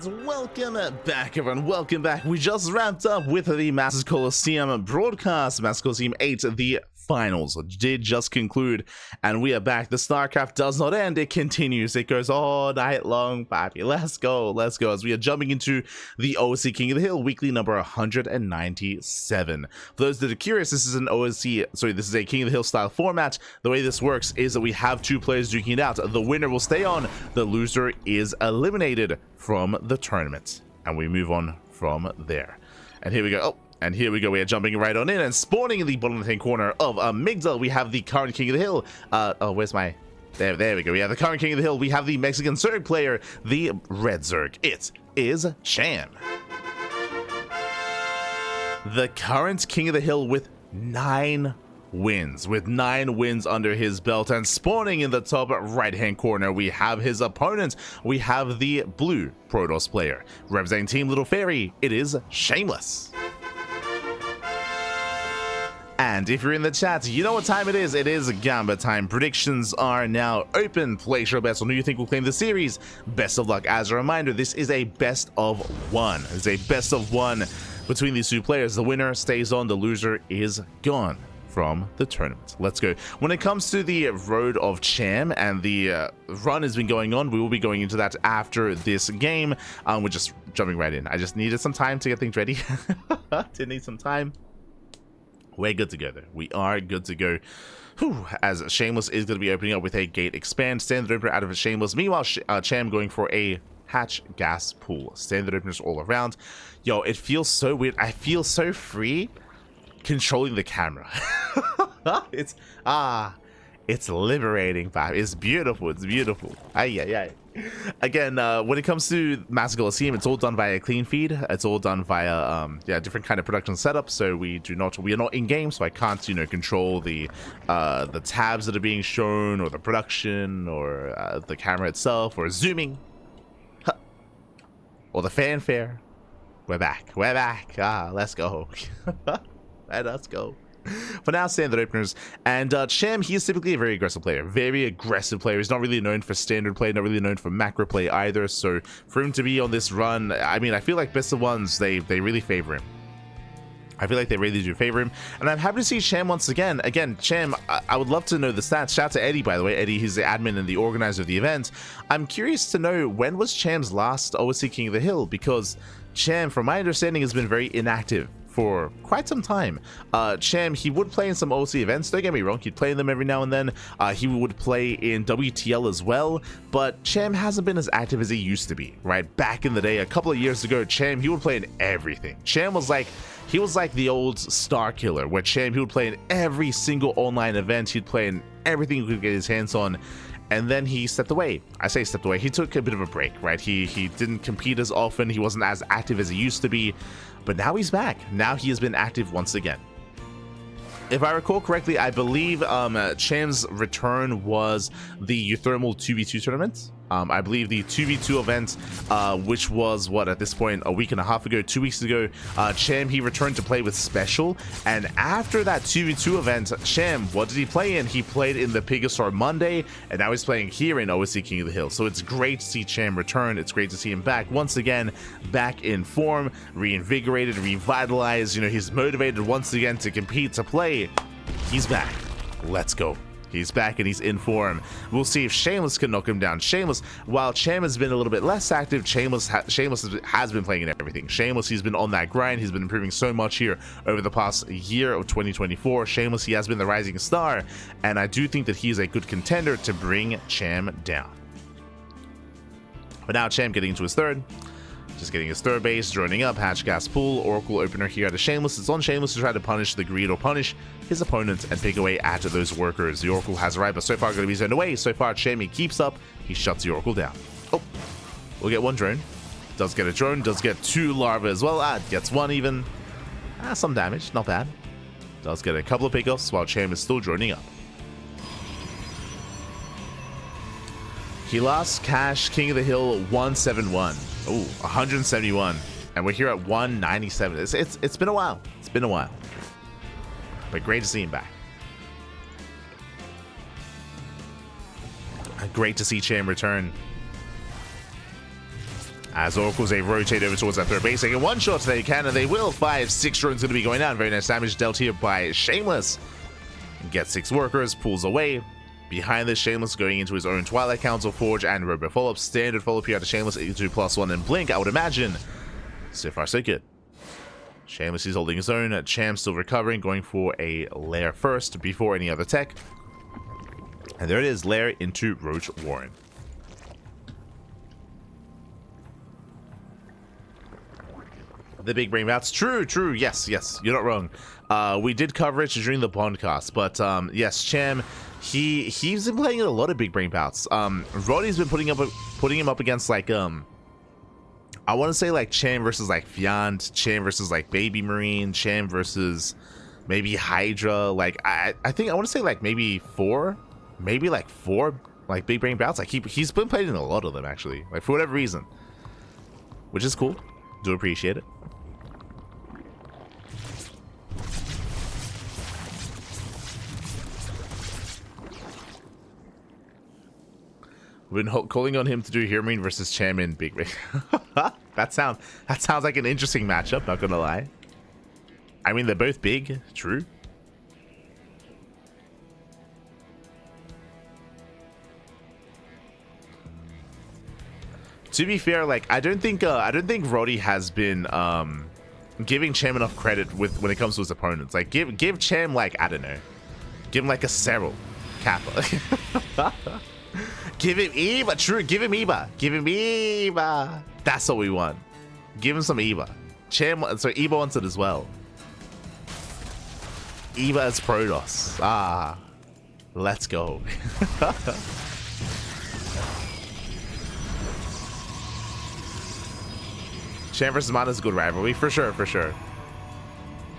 Welcome back, everyone. Welcome back. We just wrapped up with the Masters Coliseum broadcast. Masters Coliseum 8, the finals did just conclude, and we are back. The StarCraft does not end. It continues. It goes all night long, baby. Let's go. Let's go. As we are jumping into the OSC King of the Hill, weekly number 197. For those that are curious, this is this is a King of the Hill style format. The way this works is that we have two players duking it out. The winner will stay on. The loser is eliminated from the tournament, and we move on from there. And here we go. And here we go. We are jumping right on in and spawning in the bottom left-hand corner of Amygdala. We have the current King of the Hill. Where's my... There we go. We have the current King of the Hill. We have the Mexican Zerg player, the Red Zerg. It is Cham. The current King of the Hill with 9 wins. With 9 wins under his belt, and spawning in the top right-hand corner, we have his opponent. We have the blue Protoss player. Representing Team Little Fairy, it is Shameless. And if you're in the chat, you know what time it is. It is Gamba time. Predictions are now open. Place your bets on who you think will claim the series. Best of luck. As a reminder, this is a best of 1. It's a best of 1 between these two players. The winner stays on. The loser is gone from the tournament. Let's go. When it comes to the road of Cham and the run has been going on, we will be going into that after this game. We're just jumping right in. I just needed some time to get things ready. Did need some time. We're good to go though. We are good to go. Whew, as Shameless is going to be opening up with a gate expand. Standard opener out of a Shameless. Meanwhile, Cham going for a hatch gas pool. Standard openers all around. Yo, it feels so weird. I feel so free controlling the camera. It's liberating, vibe. It's beautiful. It's beautiful. Ay. Again, when it comes to Masters Coliseum, it's all done via clean feed. It's all done via different kind of production setup. So we are not in game, so I can't control the tabs that are being shown, or the production, or the camera itself, or zooming, or the fanfare. We're back. Let's go. Let's go. For now, standard openers. And Cham, he is typically a very aggressive player. Very aggressive player. He's not really known for standard play, not really known for macro play either. So for him to be on this run, I mean, I feel like best of ones, they really favor him. I feel like they really do favor him. And I'm happy to see Cham once again. Again, Cham, I would love to know the stats. Shout out to Eddie, by the way. Eddie, he's the admin and the organizer of the event. I'm curious to know, when was Cham's last OSC King of the Hill? Because Cham, from my understanding, has been very inactive for quite some time. Cham, he would play in some OSC events, don't get me wrong, he'd play in them every now and then. He would play in WTL as well, but Cham hasn't been as active as he used to be, right? Back in the day, a couple of years ago, Cham, he would play in everything. Cham was like, he was like the old Star Killer, where Cham, he would play in every single online event, he'd play in everything he could get his hands on. And then he stepped away. I say stepped away. He took a bit of a break, right? He didn't compete as often. He wasn't as active as he used to be. But now he's back. Now he has been active once again. If I recall correctly, I believe Cham's return was the Euthermal 2v2 tournament. I believe the 2v2 event, which was, what, at this point, a week and a half ago, 2 weeks ago, Cham, he returned to play with Special. And after that 2v2 event, Cham, what did he play in? He played in the Pigastar Monday, and now he's playing here in OSC King of the Hill. So it's great to see Cham return. It's great to see him back, once again, back in form, reinvigorated, revitalized. He's motivated once again to compete, to play. He's back. Let's go. He's back and he's in form. We'll see if Shameless can knock him down. Shameless, while Cham has been a little bit less active, Shameless has been playing in everything. Shameless, he's been on that grind. He's been improving so much here over the past year of 2024. Shameless, he has been the rising star, and I do think that he's a good contender to bring Cham down. But now Cham getting into his third. Just getting his third base, joining up, hatch gas pool, Oracle opener here at a Shameless. It's on Shameless to try to punish the greed, or punish his opponent and pick away at those workers. The Oracle has arrived, but so far going to be zoned away. So far, Cham, he keeps up. He shuts the Oracle down. Oh, we'll get one drone. Does get a drone, does get 2 larvae as well. Gets 1 even. Some damage, not bad. Does get a couple of pickoffs while Cham is still droning up. He lost Cash, King of the Hill, 171. Oh, 171, and we're here at 197. It's been a while. It's been a while, but great to see him back. Great to see Cham return. As Oracles, they rotate over towards that third base. They get one shot, they can, and they will. 5-6 drones going to be going down. Very nice damage dealt here by Shameless. Gets 6 workers, pulls away. Behind this, Shameless going into his own Twilight Council, Forge, and Robo follow-up. Standard follow-up here to Shameless, 82+1 and Blink, I would imagine. So far, so good. Shameless is holding his own. Cham still recovering, going for a Lair first before any other tech. And there it is, Lair into Roach Warren. The big brain bouts. True, yes, you're not wrong. We did coverage during the Bondcast, but yes, Cham, he's been playing a lot of big brain bouts. Roddy's been putting him up against like I want to say like Cham versus like Fiant, Cham versus like Baby Marine, Cham versus maybe Hydra. Like I think I want to say like maybe four like big brain bouts. Like he's been playing in a lot of them actually, like for whatever reason, which is cool. Do appreciate it. We've been calling on him to do Heroine versus Cham in Big Ring. That sounds like an interesting matchup, not gonna lie. I mean, they're both big, true. To be fair, like I don't think Roddy has been giving Cham enough credit when it comes to his opponents. Like give Cham like, I don't know, give him like a Cyril Kappa. Give him Eva, true. Give him Eva. Give him Eva. That's what we want. Give him some Eva. Cham, so Eva wants it as well. Eva as Protoss. Ah, let's go. Cham versus Mana is a good rivalry for sure, for sure.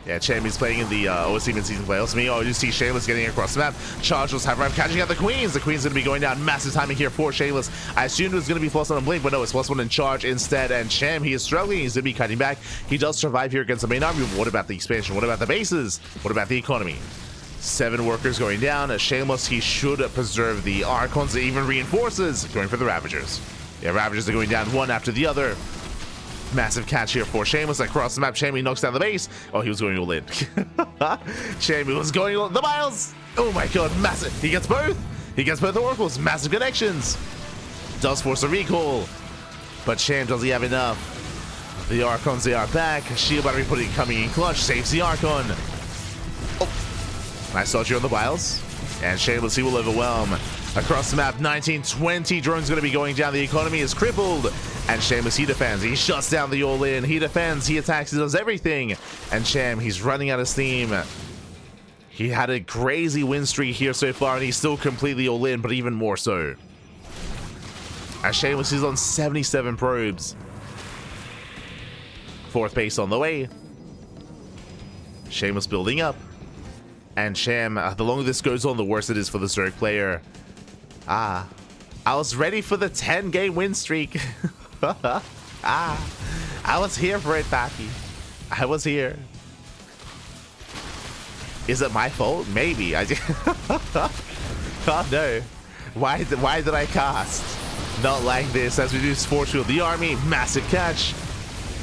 Yeah, Cham is playing in the OSC mid-season playoffs. Meanwhile, you see Shameless getting across the map. Chargers have arrived, catching out the Queens. The Queen's going to be going down. Massive timing here for Shameless. I assumed it was going to be +1 on Blink, but no, it's +1 in Charge instead. And Cham, he is struggling. He's going to be cutting back. He does survive here against the main army. What about the expansion? What about the bases? What about the economy? 7 workers going down. Shameless, he should preserve the Archons, even reinforces. Going for the Ravagers. Yeah, Ravagers are going down one after the other. Massive catch here for Shameless across the map. Shamey knocks down the base. Oh, he was going all in. Shamey was going all in. The miles. Oh my god, massive. He gets both. He gets both Oracles. Massive connections. Does force a recall. But Cham, does he have enough? The Archons, they are back. Shield battery coming in clutch. Saves the Archon. Oh. Nice dodge here on the Biles. And Shameless, he will overwhelm. Across the map, 19-20 drones going to be going down. The economy is crippled. And Shameless, he defends. He shuts down the all-in. He defends. He attacks. He does everything. And Cham, he's running out of steam. He had a crazy win streak here so far, and he's still completely all-in, but even more so. As Shameless is on 77 probes. 4th base on the way. Shameless building up. And Cham, the longer this goes on, the worse it is for the Zerg player. I was ready for the 10-game win streak. I was here for it, Papi. I was here. Is it my fault? Maybe. Oh no. Why did I cast? Not like this. As we do Force Field the army. Massive catch.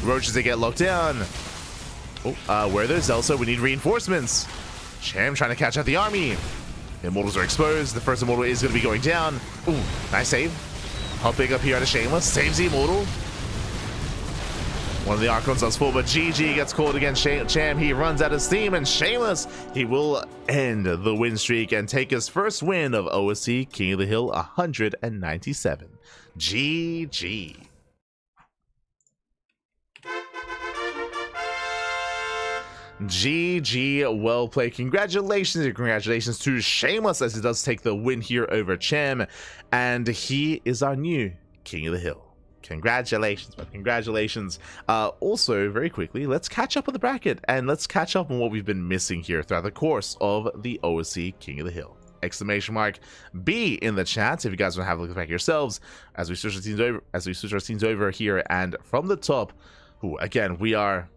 Roaches, they get locked down. Oh, where are those, Elsa? We need reinforcements. Cham trying to catch out the army. Immortals are exposed. The first Immortal is going to be going down. Ooh, nice save. Hopping up here at a Shameless. Saves the Immortal. One of the Archons does fall, but GG gets called against Cham. He runs out of steam, and Shameless, he will end the win streak and take his first win of OSC King of the Hill 197. GG. GG, well played. Congratulations to Shameless, as he does take the win here over Cham, and he is our new King of the Hill. Congratulations, man. Congratulations. Also, very quickly, let's catch up on the bracket, and let's catch up on what we've been missing here throughout the course of the OSC King of the Hill. Exclamation mark B in the chat if you guys want to have a look back yourselves as we switch our teams over here. And from the top, again, we are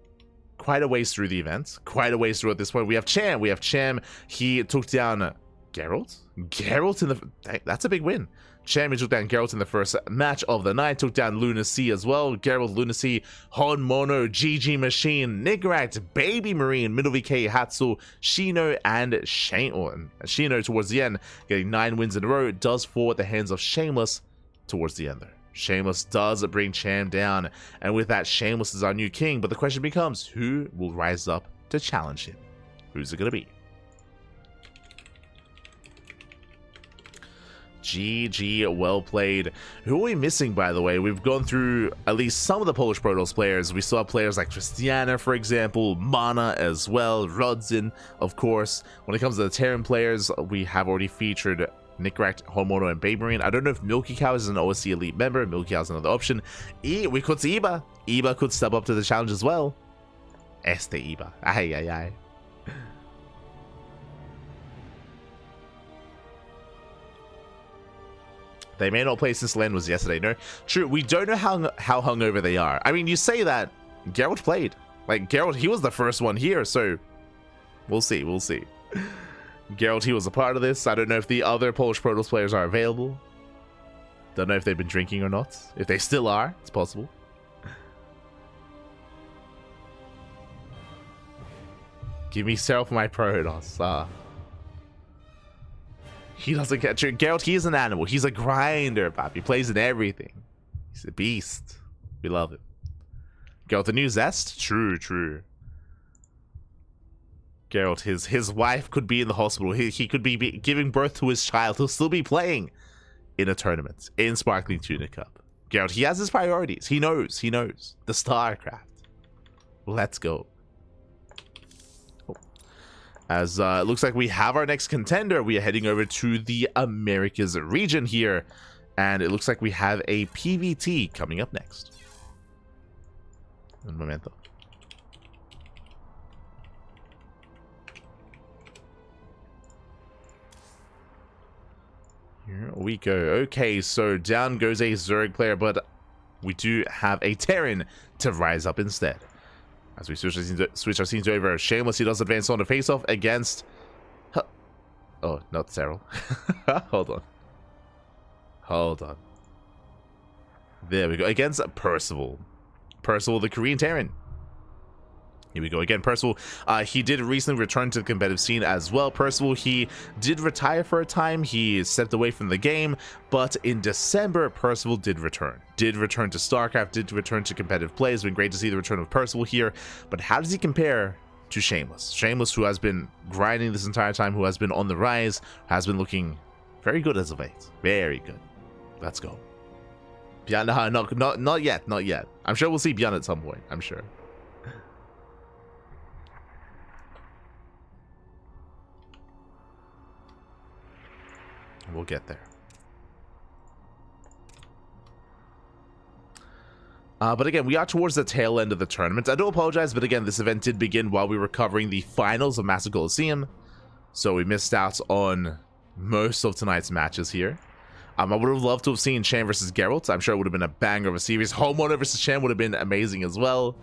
quite a ways through the event, quite a ways through at this point. We have Cham. He took down Geralt? Geralt in the... That's a big win. Cham took down Geralt in the first match of the night. Took down Lunacy as well. Geralt, Lunacy, Hon Mono, GG Machine, Nigract, Baby Marine, Middle VK, Hatsu, Shino, and Shino towards the end, getting 9 wins in a row. It does fall at the hands of Shameless towards the end there. Shameless does bring Cham down, and with that, Shameless is our new king. But the question becomes, who will rise up to challenge him? Who's it going to be? GG, well played. Who are we missing, by the way? We've gone through at least some of the Polish Protoss players. We still have players like Christiana, for example, Mana as well, Rodzin, of course. When it comes to the Terran players, we have already featured Nikract, Homono, and Babe Marine. I don't know if Milky Cow is an OSC Elite member. Milky Cow is another option. We could see Iba. Iba could step up to the challenge as well. Este Iba. Ay, ay, ay. They may not play since LAN was yesterday. No, true. We don't know how hungover they are. I mean, you say that. Geralt played. Like, Geralt, he was the first one here, so we'll see. We'll see. Geralt, he was a part of this. I don't know if the other Polish Protoss players are available. Don't know if they've been drinking or not. If they still are, it's possible. Give me Cyril for my Protoss. He doesn't get you. Geralt, he is an animal. He's a grinder, Pop. He plays in everything. He's a beast. We love him. Geralt, the new Zest? True, true. Geralt, his wife could be in the hospital. He could be giving birth to his child. He'll still be playing in a tournament in Sparkling Tuna Cup. Geralt, he has his priorities. He knows. He knows. The StarCraft. Let's go. As it looks like we have our next contender. We are heading over to the Americas region here. And it looks like we have a PVT coming up next. Un momento. Here we go. Okay, so down goes a Zerg player, but we do have a Terran to rise up instead. As we switch our scenes over, Shameless, he does advance on the face-off against... Oh, not Cyril. Hold on. Hold on. There we go. Against Percival. Percival, the Korean Terran. Here we go again. Percival, he did recently return to the competitive scene as well. Percival, he did retire for a time. He stepped away from the game, but in December, Percival did return. Did return to StarCraft, did return to competitive play. It's been great to see the return of Percival here, but how does he compare to Shameless? Shameless, who has been grinding this entire time, who has been on the rise, has been looking very good as of late. Very good. Let's go. Beyond, not yet, not yet. I'm sure we'll see Beyond at some point, I'm sure. We'll get there. But again, we are towards the tail end of the tournament. I do apologize, but again, this event did begin while we were covering the finals of Master Coliseum. So we missed out on most of tonight's matches here. I would have loved to have seen Cham versus Geralt. I'm sure it would have been a banger of a series. Homeowner versus Cham would have been amazing as well.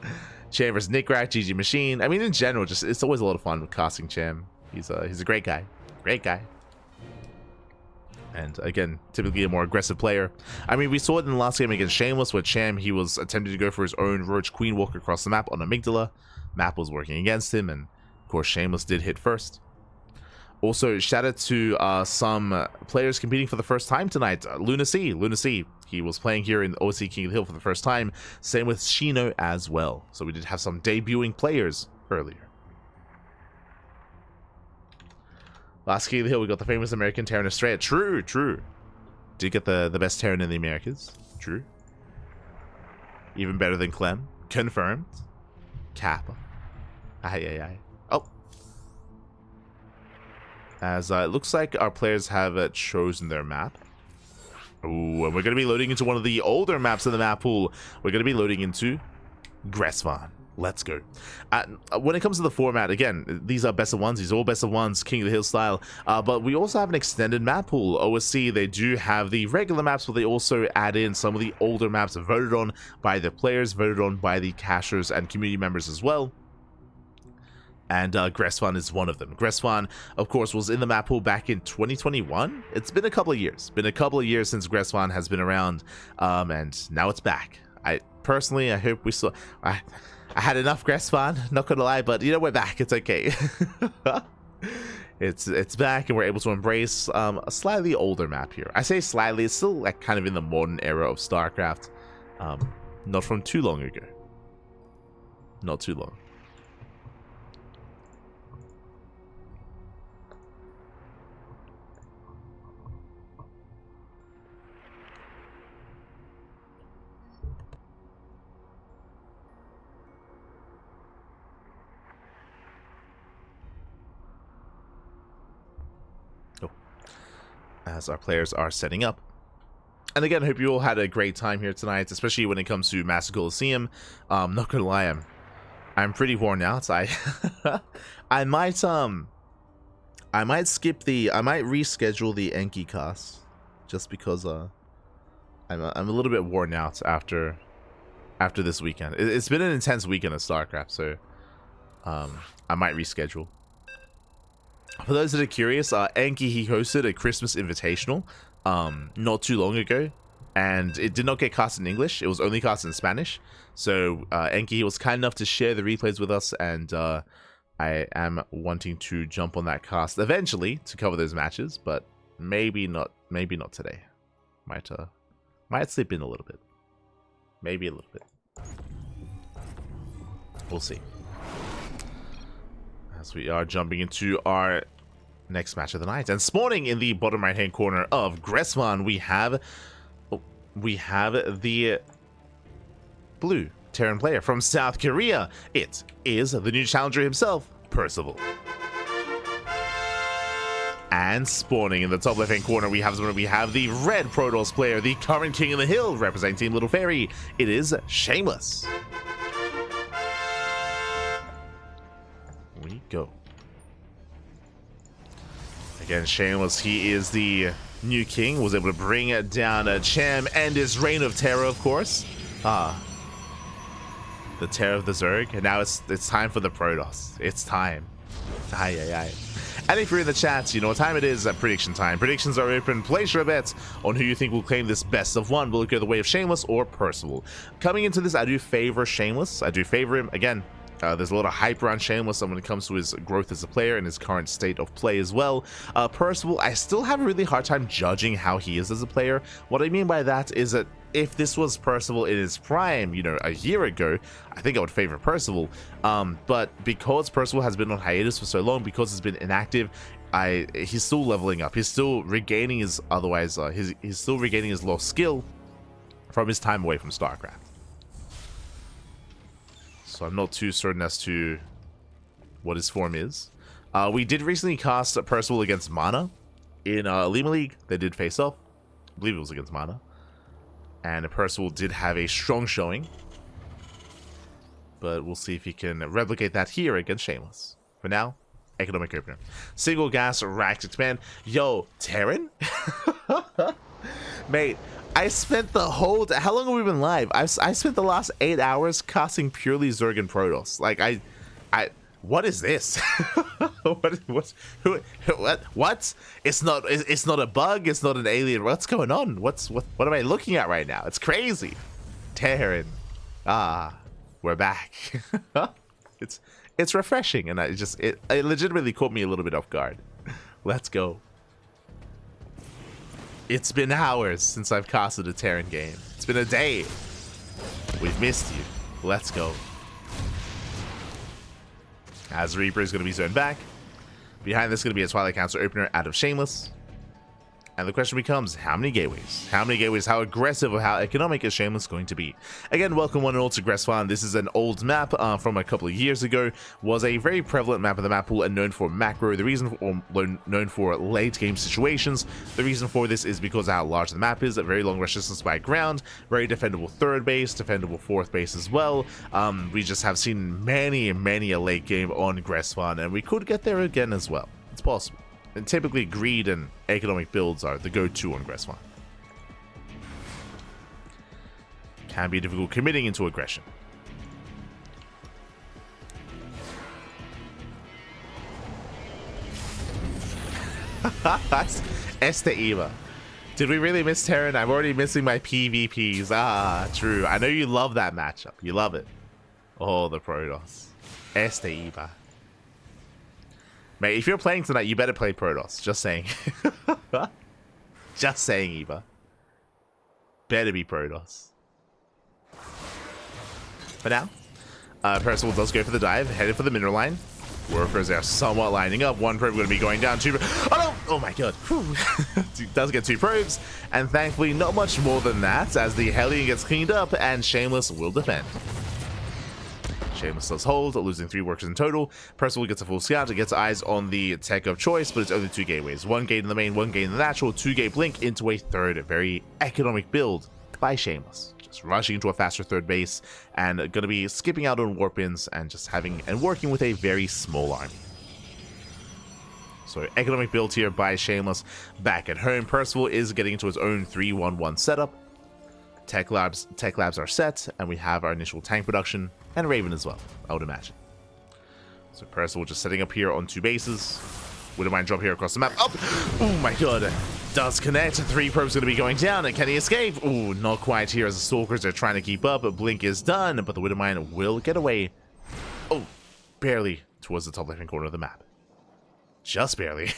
Cham versus Nikract, GG Machine. I mean, in general, just it's always a lot of fun with casting Cham. He's a great guy. Great guy. And again, typically a more aggressive player. I mean, we saw it in the last game against Shameless, where Cham, he was attempting to go for his own Roach Queen walk across the map on Amygdala. Map was working against him, and of course, Shameless did hit first. Also, shout out to some players competing for the first time tonight. Lunacy, he was playing here in OSC King of the Hill for the first time. Same with Shino as well. So we did have some debuting players earlier. Last King of the Hill, we got the famous American Terran Estrella. True, true. Did get the best Terran in the Americas. True. Even better than Clem. Confirmed. Kappa. Ay. Oh. As it looks like our players have chosen their map. Ooh, and we're going to be loading into one of the older maps in the map pool. We're going to be loading into Gresvan. Let's go. When it comes to the format, again, these are best of ones. These are all best of ones, King of the Hill style. But we also have an extended map pool. OSC, they do have the regular maps, but they also add in some of the older maps voted on by the players, voted on by the cachers and community members as well. And Gressvan is one of them. Gressvan, of course, was in the map pool back in 2021. It's been a couple of years. Been a couple of years since Gressvan has been around, and now it's back. I personally, I hope we saw. I had enough Gressvan, not gonna lie, but you know, we're back. It's okay. It's back, and we're able to embrace a slightly older map here. I say slightly, it's still like kind of in the modern era of StarCraft. Not from too long ago. Not too long. As our players are setting up. And again, I hope you all had a great time here tonight, especially when it comes to Master Coliseum. Not gonna lie, I'm pretty worn out. I might reschedule the Enki cast just because I'm a little bit worn out after this weekend. It's been an intense weekend of StarCraft, so I might reschedule. For those that are curious, Enki, he hosted a Christmas invitational not too long ago, and it did not get cast in English. It was only cast in Spanish. So Enki was kind enough to share the replays with us, and I am wanting to jump on that cast eventually to cover those matches, but maybe not today. Might slip in a little bit. Maybe a little bit. We'll see. As we are jumping into our next match of the night, and spawning in the bottom right hand corner of Gressvan, we have the blue Terran player from South Korea. It is the new challenger himself, Percival. And spawning in the top left hand corner, we have the red Protoss player, the current king of the hill, representing Team Little Fairy. It is Shameless. We go. Again, Shameless, he is the new king, was able to bring down Cham and his reign of terror, of course. The terror of the Zerg, and now it's time for the Protoss. It's time. Aye. And if you're in the chat, you know what time it is. Prediction time. Predictions are open. Place your bets on who you think will claim this best of one. Will it go the way of Shameless or Percival? Coming into this, I do favor Shameless. I do favor him. Again, there's a lot of hype around Shameless when it comes to his growth as a player and his current state of play as well. Percival, I still have a really hard time judging how he is as a player. What I mean by that is that if this was Percival in his prime, you know, a year ago, I think I would favor Percival. But because Percival has been on hiatus for so long, because he's been inactive, he's still leveling up. He's still regaining his he's still regaining his lost skill from his time away from StarCraft. So I'm not too certain as to what his form is. We did recently cast Percival against Mana in Lima League. They did face off. I believe it was against Mana. And Percival did have a strong showing. But we'll see if he can replicate that here against Shameless. For now, economic opener. Single gas, racked expand. Yo, Terran? Mate, I spent the whole day, how long have we been live? I spent the last 8 hours casting purely Zerg and Protoss. Like, what is this? What? It's not a bug. It's not an alien. What's going on? What am I looking at right now? It's crazy. Terran. We're back. It's refreshing, and it legitimately caught me a little bit off guard. Let's go. It's been hours since I've casted a Terran game. It's been a day. We've missed you. Let's go. As Reaper is going to be zoned back. Behind this is going to be a Twilight Council opener out of Shameless. And the question becomes, how many gateways? How many gateways? How aggressive or how economic is Shameless going to be? Again, welcome one and all to Gressvan. This is an old map from a couple of years ago. Was a very prevalent map in the map pool and known for macro. The reason for, known for late game situations. The reason for this is because of how large the map is. A very long resistance by ground. Very defendable third base. Defendable fourth base as well. We just have seen many a late game on Gressvan, and we could get there again as well. It's possible. And typically greed and economic builds are the go-to on Gressvan. Can be difficult committing into aggression. Este Eva. Did we really miss Terran? I'm already missing my PvPs. Ah, true. I know you love that matchup. You love it. Oh, the Protoss. Este Eva. Mate, if you're playing tonight, you better play Protoss. Just saying. Just saying, Eva. Better be Protoss. For now, Percival does go for the dive, headed for the mineral line. Workers are somewhat lining up. One probe going to be going down. Two. Oh no! Oh my god! Does get 2 probes, and thankfully not much more than that, as the Hellion gets cleaned up and Shameless will defend. Shameless does hold, losing 3 workers in total. Percival gets a full scout, gets eyes on the tech of choice, but it's only 2 gateways. 1 gate in the main, 1 gate in the natural, 2 gate blink into a third. Very economic build by Shameless. Just rushing into a faster third base and going to be skipping out on warp ins and just having and working with a very small army. So economic build here by Shameless. Back at home, Percival is getting into his own 3-1-1 setup. Tech labs are set, and we have our initial tank production and Raven as well, I would imagine. So Percival just setting up here on 2 bases. Wouldn't mind drop here across the map. Oh my god. Does connect. 3 probes going to be going down. And can he escape? Ooh, not quite here as the Stalkers are trying to keep up. But Blink is done. But the Widowmine will get away. Oh, barely towards the top left-hand corner of the map. Just barely.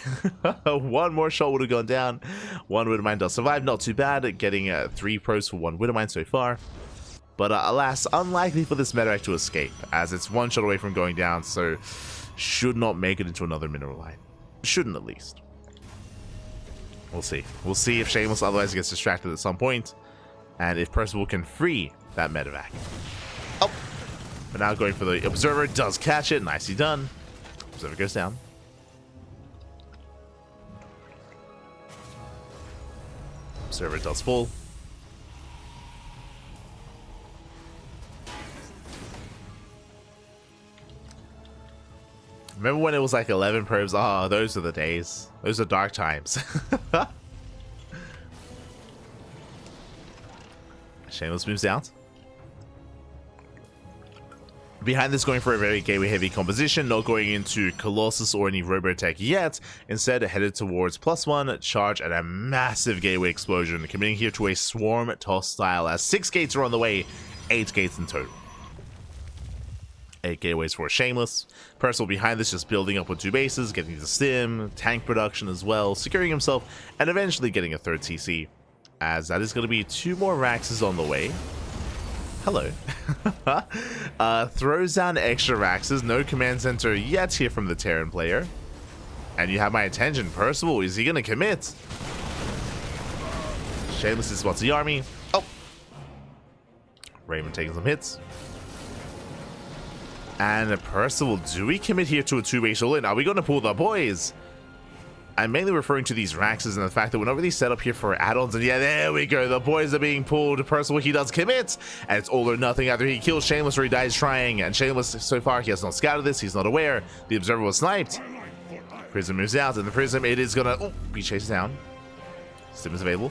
1 more shot would have gone down. 1 Widowmine does survive. Not too bad. Getting 3 probes for 1 Widowmine so far. But alas, unlikely for this Medevac to escape, as it's 1 shot away from going down. So should not make it into another mineral line. Shouldn't, at least. We'll see. We'll see if Shameless otherwise gets distracted at some point, and if Percival can free that medevac. Oh! But now going for the Observer, does catch it. Nicely done. Observer goes down. Observer does fall. Remember when it was like 11 probes? Oh, those are the days. Those are dark times. Shameless moves out. Behind this, going for a very gateway heavy composition, not going into Colossus or any Robotech yet. Instead, headed towards +1, charge, and a massive gateway explosion, committing here to a swarm toss style as 6 gates are on the way, 8 gates in total. 8 gateways for Shameless. Percival behind this just building up with 2 bases, getting the stim, tank production as well, securing himself, and eventually getting a 3rd TC. As that is going to be 2 more Raxes on the way. Hello. Throws down extra Raxes, no command center yet here from the Terran player. And you have my attention, Percival, is he going to commit? Shameless is spots the army. Oh! Raymond taking some hits. And Percival, do we commit here to a 2-base all-in? Are we going to pull the boys? I'm mainly referring to these Raxes and the fact that we're not really set up here for add-ons. And yeah, there we go. The boys are being pulled. Percival, he does commit. And it's all or nothing. Either he kills Shameless or he dies trying. And Shameless, so far, he has not scouted this. He's not aware. The Observer was sniped. Prism moves out. And the Prism, it is going to be chased down. Stim is available.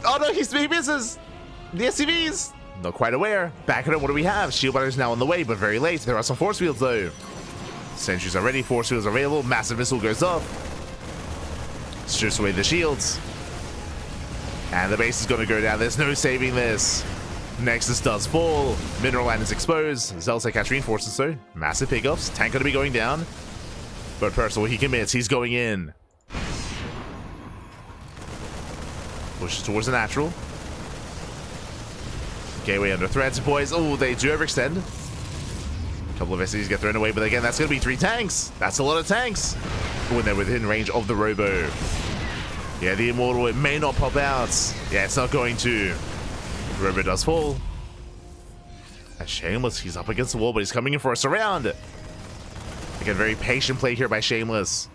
Oh no, he misses. The SCVs. Not quite aware. Back at him, what do we have? Shield Battery is now on the way, but very late. There are some force fields though. Sentries are ready, force fields are available. Massive missile goes off. Strips away the shields. And the base is going to go down. There's no saving this. Nexus does fall. Mineral Line is exposed. Zealots catch reinforcements though. Massive pickups. Tank going to be going down. But Percival, he commits. He's going in. Pushes towards the natural. Gateway under threat, boys. Oh, they do overextend. A couple of SCVs get thrown away, but again, that's going to be 3 tanks. That's a lot of tanks. When they're within range of the Robo. Yeah, the Immortal, it may not pop out. Yeah, it's not going to. The Robo does fall. And Shameless, he's up against the wall, but he's coming in for a surround. Again, very patient play here by Shameless.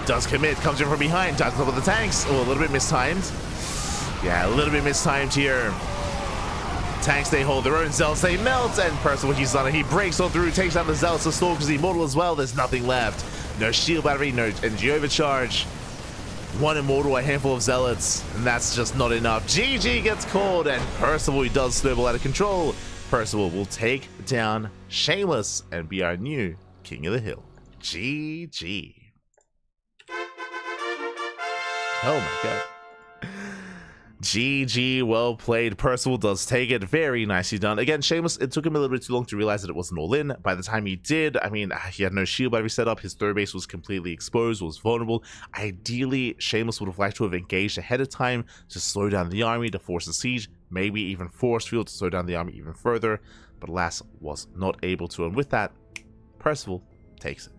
Does commit, comes in from behind, dives on top of the tanks. Oh, a little bit mistimed. Yeah, a little bit mistimed here. Tanks, they hold their own. Zealots, they melt, and Percival, he's done it. He breaks on through, takes down the Zealots, the Stalkers, the Immortal as well. There's nothing left. No shield battery, no energy overcharge. 1 Immortal, a handful of Zealots, and that's just not enough. GG gets called, and Percival, he does snowball out of control. Percival will take down Shameless and be our new King of the Hill. GG. Oh my god. GG, well played. Percival does take it. Very nicely done. Again, Shameless, it took him a little bit too long to realize that it wasn't all in. By the time he did, I mean, he had no shield by every setup. His third base was completely exposed, was vulnerable. Ideally, Shameless would have liked to have engaged ahead of time to slow down the army, to force a siege, maybe even force field to slow down the army even further, but alas, was not able to. And with that, Percival takes it.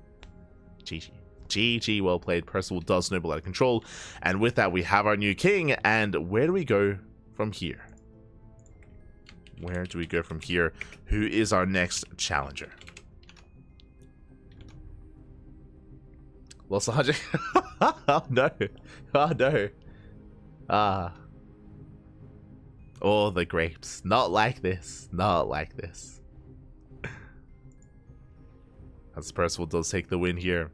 GG. GG, well played. Percival does snowball out of control. And with that, we have our new king. And where do we go from here? Where do we go from here? Who is our next challenger? Lost 100. Oh no. Oh no. Oh, the grapes. Not like this. Not like this. As Percival does take the win here.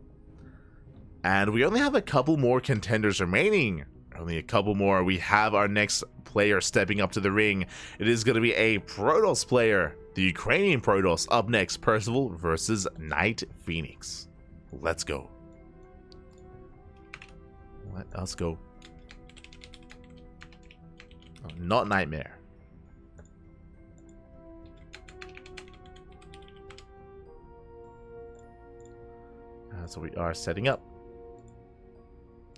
And we only have a couple more contenders remaining. Only a couple more. We have our next player stepping up to the ring. It is going to be a Protoss player. The Ukrainian Protoss up next. Percival versus NightPhoenix. Let's go. Let us go. Oh, not Nightmare. So we are setting up.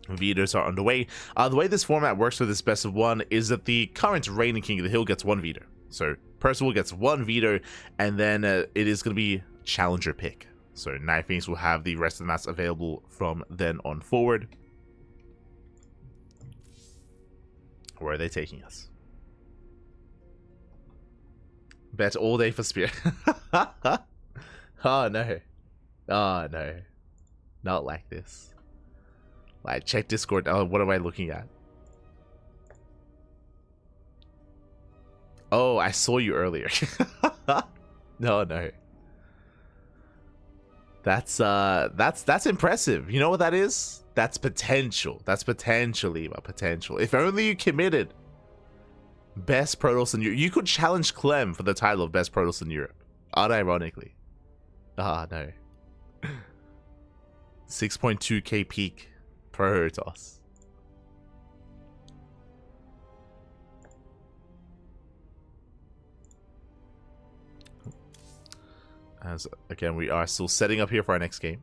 Vetoes are underway. The way this format works for this best of one is that the current reigning king of the hill gets one veto. So Percival gets one veto, and then it is going to be challenger pick. So NightPhoenix will have the rest of the maps available from then on forward. Where are they taking us? Bet all day for Spear. Oh no. Oh no. Not like this. Like, check Discord. Oh, what am I looking at? Oh, I saw you earlier. No, no. That's impressive. You know what that is? That's potential. That's potentially my potential. If only you committed. Best Protoss in Europe. You could challenge Clem for the title of Best Protoss in Europe. Unironically. Ah, no. 6.2k peak. Protoss. As again, we are still setting up here for our next game.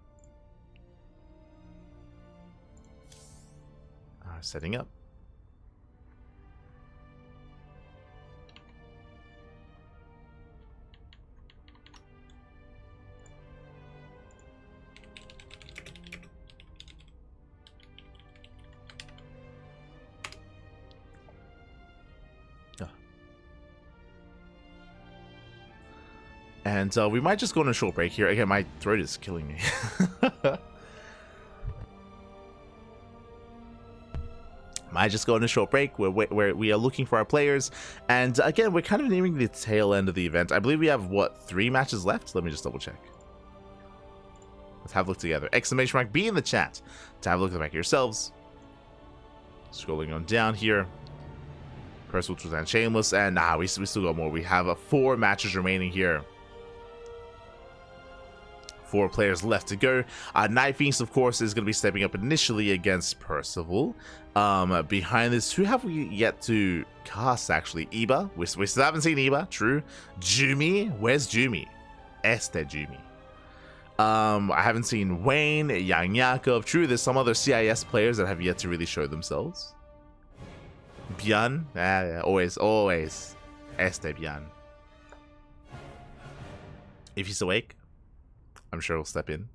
Setting up. And we might just go on a short break here. Again, my throat is killing me. Might just go on a short break where we are looking for our players. And again, we're kind of nearing the tail end of the event. I believe we have, what, 3 matches left? Let me just double check. Let's have a look together. Exclamation mark B in the chat to have a look at the back yourselves. Scrolling on down here. Percival and Shameless. And we still got more. We have 4 matches remaining here. 4 players left to go. NightPhoenix, of course, is going to be stepping up initially against Percival. Behind this, who have we yet to cast, actually? Iba. We still haven't seen Iba. True. Jumy. Where's Jumy? Este Jumy. I haven't seen Wayne, YoungYakov. True, there's some other CIS players that have yet to really show themselves. Byan. Always. Este Byan. If he's awake, I'm sure he'll step in.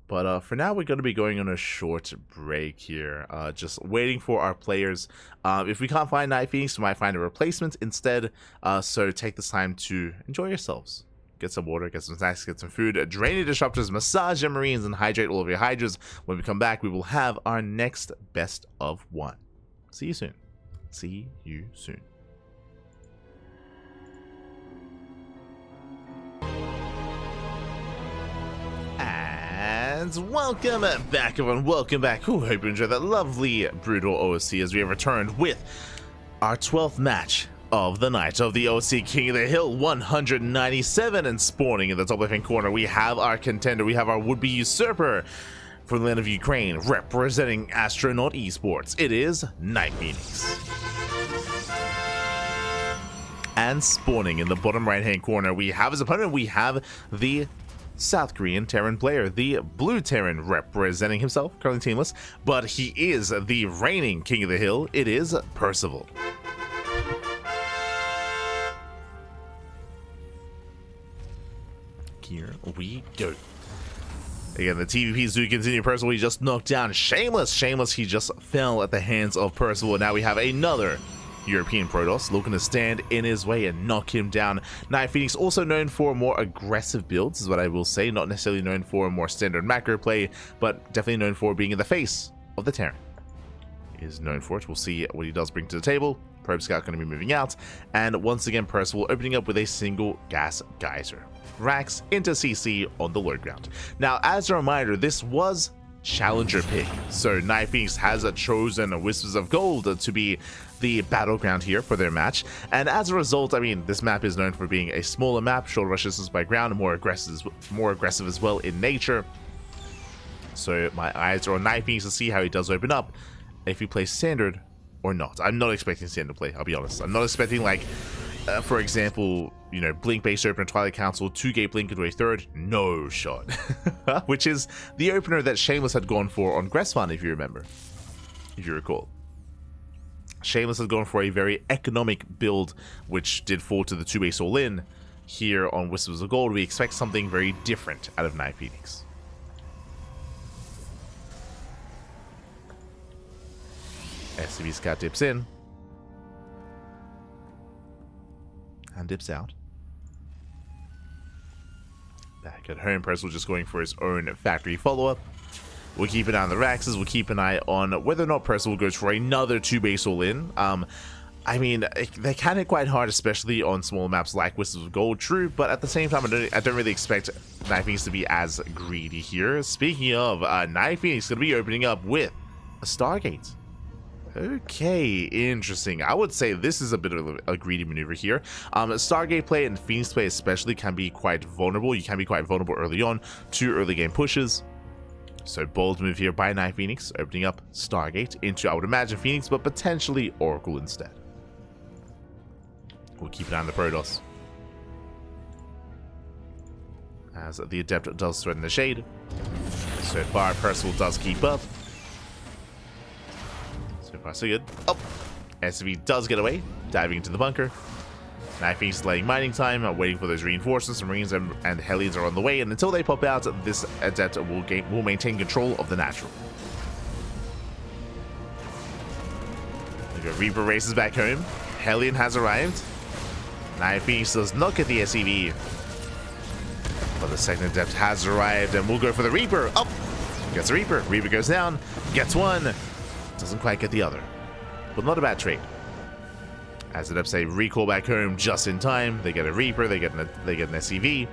But for now, we're going to be going on a short break here. Just waiting for our players. If we can't find NightPhoenix, we might find a replacement instead. So take this time to enjoy yourselves. Get some water, get some snacks, get some food. Drain your disruptors, massage your marines, and hydrate all of your hydras. When we come back, we will have our next best of one. See you soon. See you soon. And welcome back, everyone. Welcome back. Ooh, hope you enjoyed that lovely brutal OSC as we have returned with our 12th match of the night of the OSC King of the Hill 197. And spawning in the top left-hand corner, we have our contender. We have our would-be usurper, from the land of Ukraine, representing Astronaut Esports, it is NightPhoenix. And spawning in the bottom right-hand corner, we have his opponent. We have the South Korean Terran player, the Blue Terran, representing himself, currently teamless, but he is the reigning King of the Hill. It is Percival. Here we go. Again, the TVPs do continue. Percival, he just knocked down Shameless. Shameless, he just fell at the hands of Percival. Now we have another European Protoss looking to stand in his way and knock him down. NightPhoenix, also known for more aggressive builds, is what I will say. Not necessarily known for more standard macro play, but definitely known for being in the face of the Terran. He is known for it. We'll see what he does bring to the table. Probe Scout going to be moving out. And once again, Percival opening up with a single gas geyser. Rax into CC on the low ground. Now, as a reminder, this was Challenger pick, so NightPhoenix has chosen Whispers of Gold to be the battleground here for their match, and as a result, I mean, this map is known for being a smaller map, shorter rush distance by ground, and more aggressive as well in nature. So my eyes are on NightPhoenix to see how he does open up, if he plays standard or not. I'm not expecting standard play, I'll be honest. I'm not expecting, like, for example, you know, Blink base opener, Twilight Council, 2-gate Blink into a third, no shot. Which is the opener that Shameless had gone for on Gressfan, if you remember, if you recall. Shameless has gone for a very economic build, which did fall to the 2-base all-in. Here on Whispers of Gold, we expect something very different out of NightPhoenix. SCV Scout dips in. And dips out. Back at home, Percival just going for his own factory follow-up. We'll keep an eye on the Raxes. We'll keep an eye on whether or not Percival goes for another 2-base all-in. I mean, they can hit quite hard, especially on smaller maps like Whispers of Gold, true, but at the same time, I don't really expect NightPhoenix to be as greedy here. Speaking of, NightPhoenix going to be opening up with a Stargate. Okay, interesting. I would say this is a bit of a greedy maneuver here. Stargate play and Phoenix play especially can be quite vulnerable. You can be quite vulnerable early on to early game pushes. So bold move here by NightPhoenix, opening up Stargate into, I would imagine, Phoenix, but potentially Oracle instead. We'll keep an eye on the Protoss, as the Adept does threaten the Shade. So far, Percival does keep up. So far, so good. Oh! SV does get away, diving into the bunker. NightPhoenix delaying mining time, waiting for those reinforcements. Marines and Hellions are on the way, and until they pop out, this Adept will maintain control of the natural. Reaper races back home. Hellion has arrived. NightPhoenix does not get the SCV, but the second Adept has arrived, and we'll go for the Reaper. Oh! Gets a Reaper. Reaper goes down. Gets one. Doesn't quite get the other. But not a bad trade. As Adepts say, recall back home just in time. They get a Reaper. They get an SCV.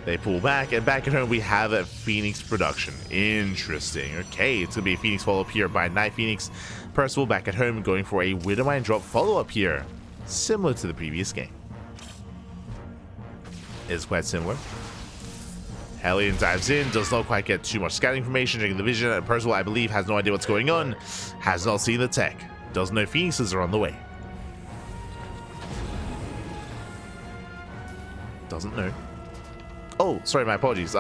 They pull back, and back at home we have a Phoenix production. Interesting. Okay, it's going to be a Phoenix follow-up here by NightPhoenix. Percival back at home going for a Widowmine drop follow-up here. Similar to the previous game. It's quite similar. Hellion dives in, does not quite get too much scouting information during the vision, and Percival, I believe, has no idea what's going on. Has not seen the tech. Doesn't know Phoenixes are on the way. Doesn't know. Oh, sorry, my apologies.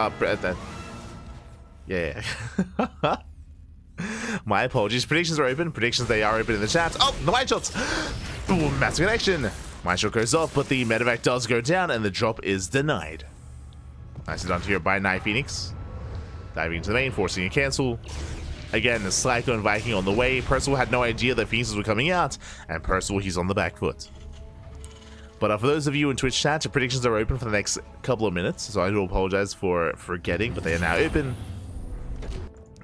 Yeah. My apologies. Predictions are open. Predictions, they are open in the chat. Oh, the mine shots! Ooh, massive connection. Mine shot goes off, but the medevac does go down, and the drop is denied. Nicely done here by NightPhoenix. Diving into the main, forcing a cancel. Again, the Cyclone Viking on the way. Percival had no idea that Phoenixes were coming out, and Percival, he's on the back foot. But for those of you in Twitch chat, the predictions are open for the next couple of minutes, so I do apologize for forgetting, but they are now open.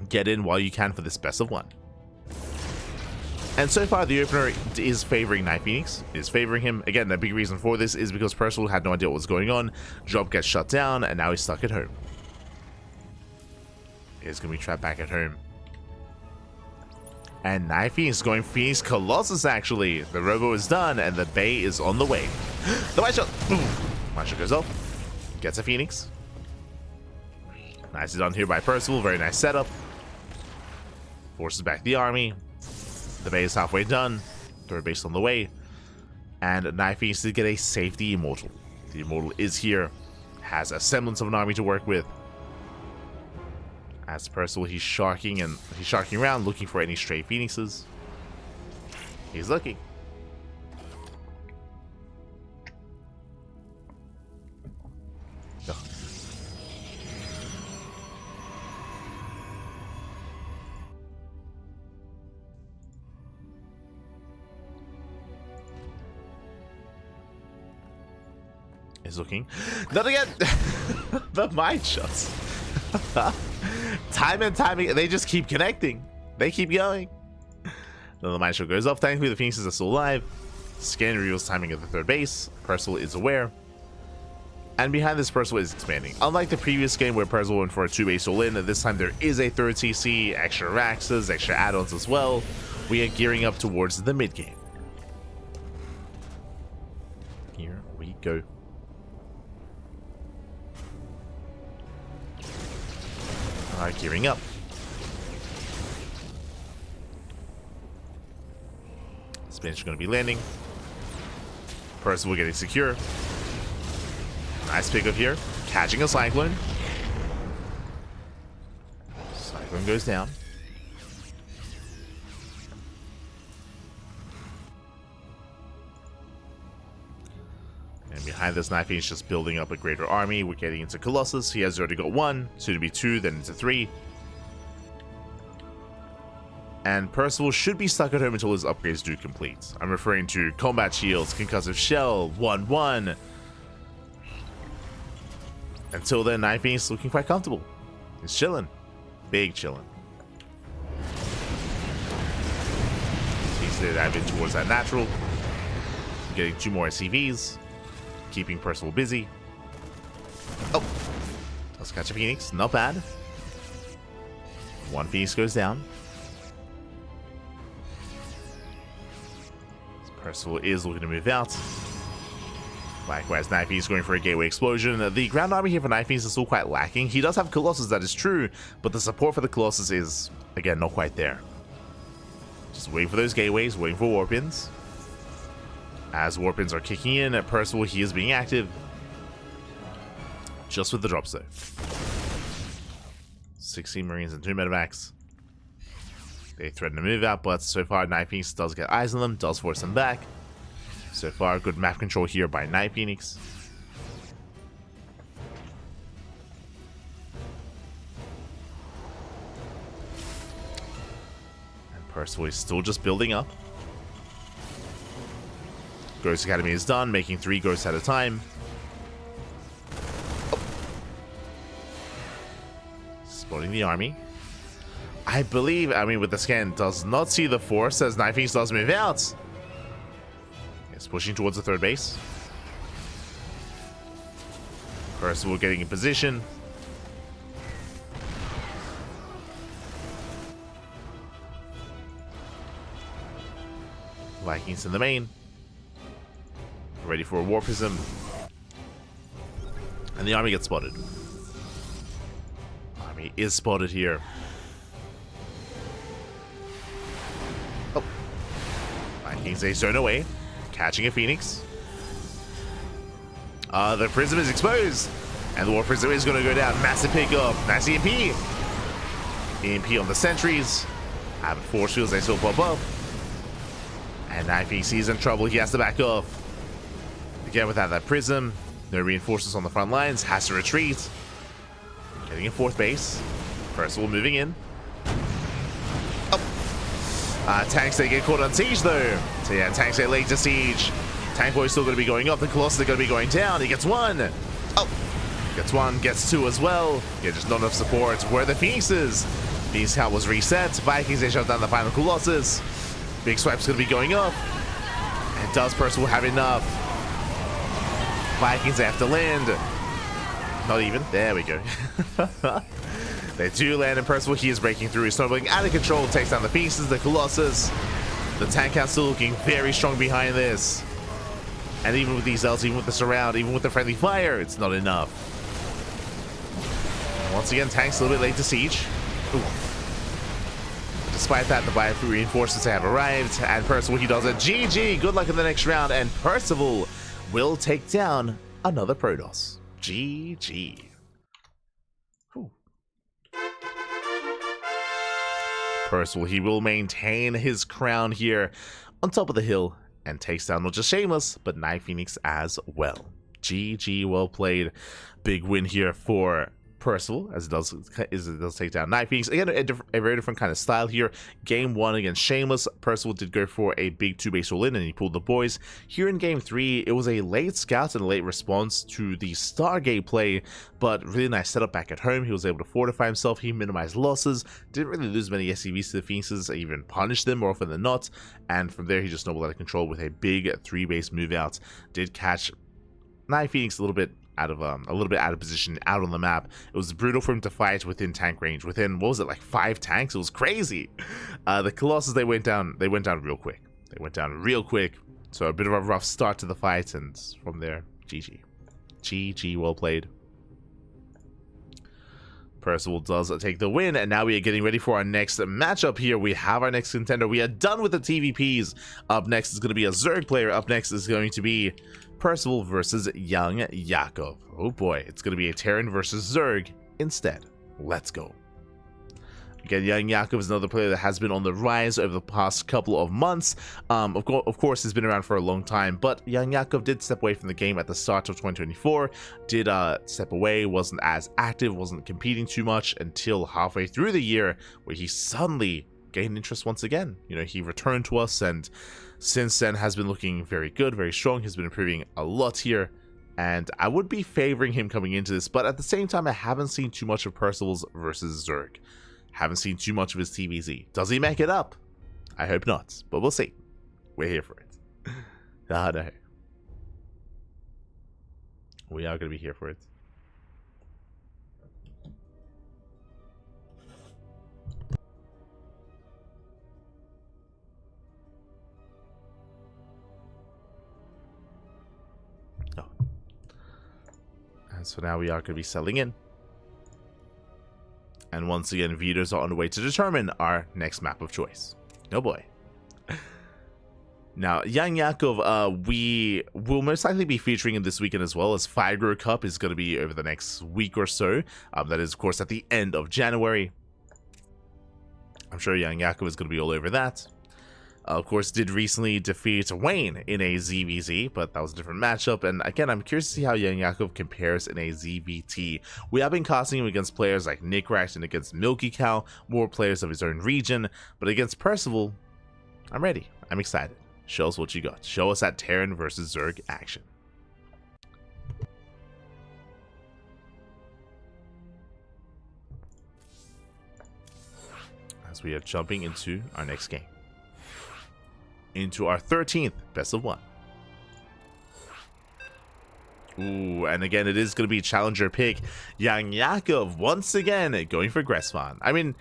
Get in while you can for this best of one. And so far, the opener is favoring NightPhoenix, is favoring him. Again, the big reason for this is because Percival had no idea what was going on. Job gets shut down, and now he's stuck at home. He's going to be trapped back at home. And NightPhoenix is going Phoenix Colossus, actually. The Robo is done, and the Bay is on the way. The White Shot! Boom! White Shot goes off. Gets a Phoenix. Nicely done here by Percival. Very nice setup. Forces back the army. The base halfway done. Third base on the way. And NightPhoenix did get a safety Immortal. The Immortal is here. Has a semblance of an army to work with. As Percival, he's sharking around, looking for any stray Phoenixes. He's looking. No. He's looking. Not again! The mind shots. Time and timing, they just keep connecting. They keep going. Then the mind shot goes off. Thankfully, the Phoenixes are still alive. Scan reveals timing at the third base. Percival is aware. And behind this, Percival is expanding. Unlike the previous game where Percival went for a 2-base all-in, this time there is a third CC, extra Raxes, extra add-ons as well. We are gearing up towards the mid-game. Here we go. Alright, gearing up. Spinach going to be landing. Percival getting secure. Nice pickup here. Catching a Cyclone. Cyclone goes down. And behind this, NightPhoenix just building up a greater army. We're getting into Colossus. He has already got 1, soon to be 2, then into 3. And Percival should be stuck at home until his upgrades do complete. I'm referring to Combat Shields, Concussive Shell, 1-1. Until then, NightPhoenix is looking quite comfortable. He's chilling. Big chilling. He's diving towards that natural. Getting 2 more SCVs. Keeping Percival busy. Oh! Let's catch a Phoenix. Not bad. 1 Phoenix goes down. Percival is looking to move out. Likewise, NightPhoenix is going for a gateway explosion. The ground army here for NightPhoenix is still quite lacking. He does have Colossus, that is true, but the support for the Colossus is, again, not quite there. Just waiting for those gateways, waiting for warpins. As warpins are kicking in at Percival, he is being active. Just with the drops, though. 16 Marines and 2 medevacs. They threaten to move out, but so far NightPhoenix does get eyes on them, does force them back. So far, good map control here by NightPhoenix. And Percival is still just building up. Ghost Academy is done, making 3 ghosts at a time. Oh. Spotting the army. I believe, with the scan, does not see the force as NightPhoenix does move out. It's pushing towards the third base. Percival getting in position. Vikings in the main. Ready for a War Prism. And the army gets spotted. Army is spotted here. Oh. Vikings a zone away. Catching a Phoenix. The Prism is exposed. And the War Prism is going to go down. Massive pickup. Nice EMP. EMP on the sentries. Have force fields, they still pop up. And NightPhoenix is in trouble. He has to back off. Again, without that Prism, no reinforcements on the front lines. Has to retreat. Getting a 4th base. Percival moving in. Oh. Tanks, they get caught on siege though. So yeah, tanks get laid to siege. Tank Boy's still going to be going up. The Colossus are going to be going down. He gets 1. Oh. Gets 1, gets 2 as well. Yeah, just not enough support. Where are the Phoenixes? Phoenix count was reset. Vikings, they shut down the final Colossus. Big Swipe's going to be going up. And does Percival have enough? Vikings have to land. Not even. There we go. They do land, and Percival, he is breaking through. He's snowballing out of control. Takes down the Phoenixes, the Colossus. The tank count still looking very strong behind this. And even with these Elves, even with the surround, even with the friendly fire, it's not enough. Once again, tanks a little bit late to siege. Ooh. Despite that, the biofood reinforcements have arrived, and Percival, he does it. GG, good luck in the next round, and Percival will take down another Protoss. GG. Ooh. Percival, he will maintain his crown here on top of the hill and takes down not just Shameless, but NightPhoenix as well. GG, well played. Big win here for Percival, as it does take down NightPhoenix. Again, a very different kind of style here. Game 1 against Shameless, Percival did go for a big 2-base all-in, and he pulled the boys. Here in Game 3, it was a late scout and a late response to the Stargate play, but really nice setup back at home. He was able to fortify himself, he minimized losses, didn't really lose many SCVs to the Phoenixes, even punished them more often than not, and from there he just snowballed out of control with a big 3-base move out. Did catch NightPhoenix a little bit out of position out on the map. It was brutal for him to fight within tank range, within, what was it, like 5 tanks? It was crazy. The Colossus, they went down real quick. So a bit of a rough start to the fight, and from there, GG, well played. Percival does take the win, and now we are getting ready for our next matchup here. We have our next contender. We are done with the TVPs. Up next is going to be a Zerg player. Up next is going to be Percival versus YoungYakov. Oh boy, it's going to be a Terran versus Zerg instead. Let's go. Again, YoungYakov is another player that has been on the rise over the past couple of months. Of course, he's been around for a long time, but YoungYakov did step away from the game at the start of 2024. Did step away, wasn't as active, wasn't competing too much until halfway through the year, where he suddenly gained interest once again. You know, he returned to us, and since then has been looking very good, very strong. He's been improving a lot here, and I would be favoring him coming into this, but at the same time, I haven't seen too much of Percival's versus Zerg. Haven't seen too much of his TVZ. Does he make it up? I hope not, but we'll see. We're here for it. No. We are going to be here for it. Oh. And so now we are going to be settling in. And once again, vetoes are on the way to determine our next map of choice. Oh boy. Now, YoungYakov, we will most likely be featuring him this weekend as well, as Figro Cup is going to be over the next week or so. That is, of course, at the end of January. I'm sure YoungYakov is going to be all over that. Of course, did recently defeat Wayne in a ZVZ, but that was a different matchup. And again, I'm curious to see how YoungYakov compares in a ZVT. We have been casting him against players like Nickrat and against Milky Cow, more players of his own region. But against Percival, I'm ready. I'm excited. Show us what you got. Show us that Terran versus Zerg action. As we are jumping into our next game. Into our 13th best of 1. Ooh, and again, it is going to be challenger pick. YoungYakov once again going for Gressvan. I mean,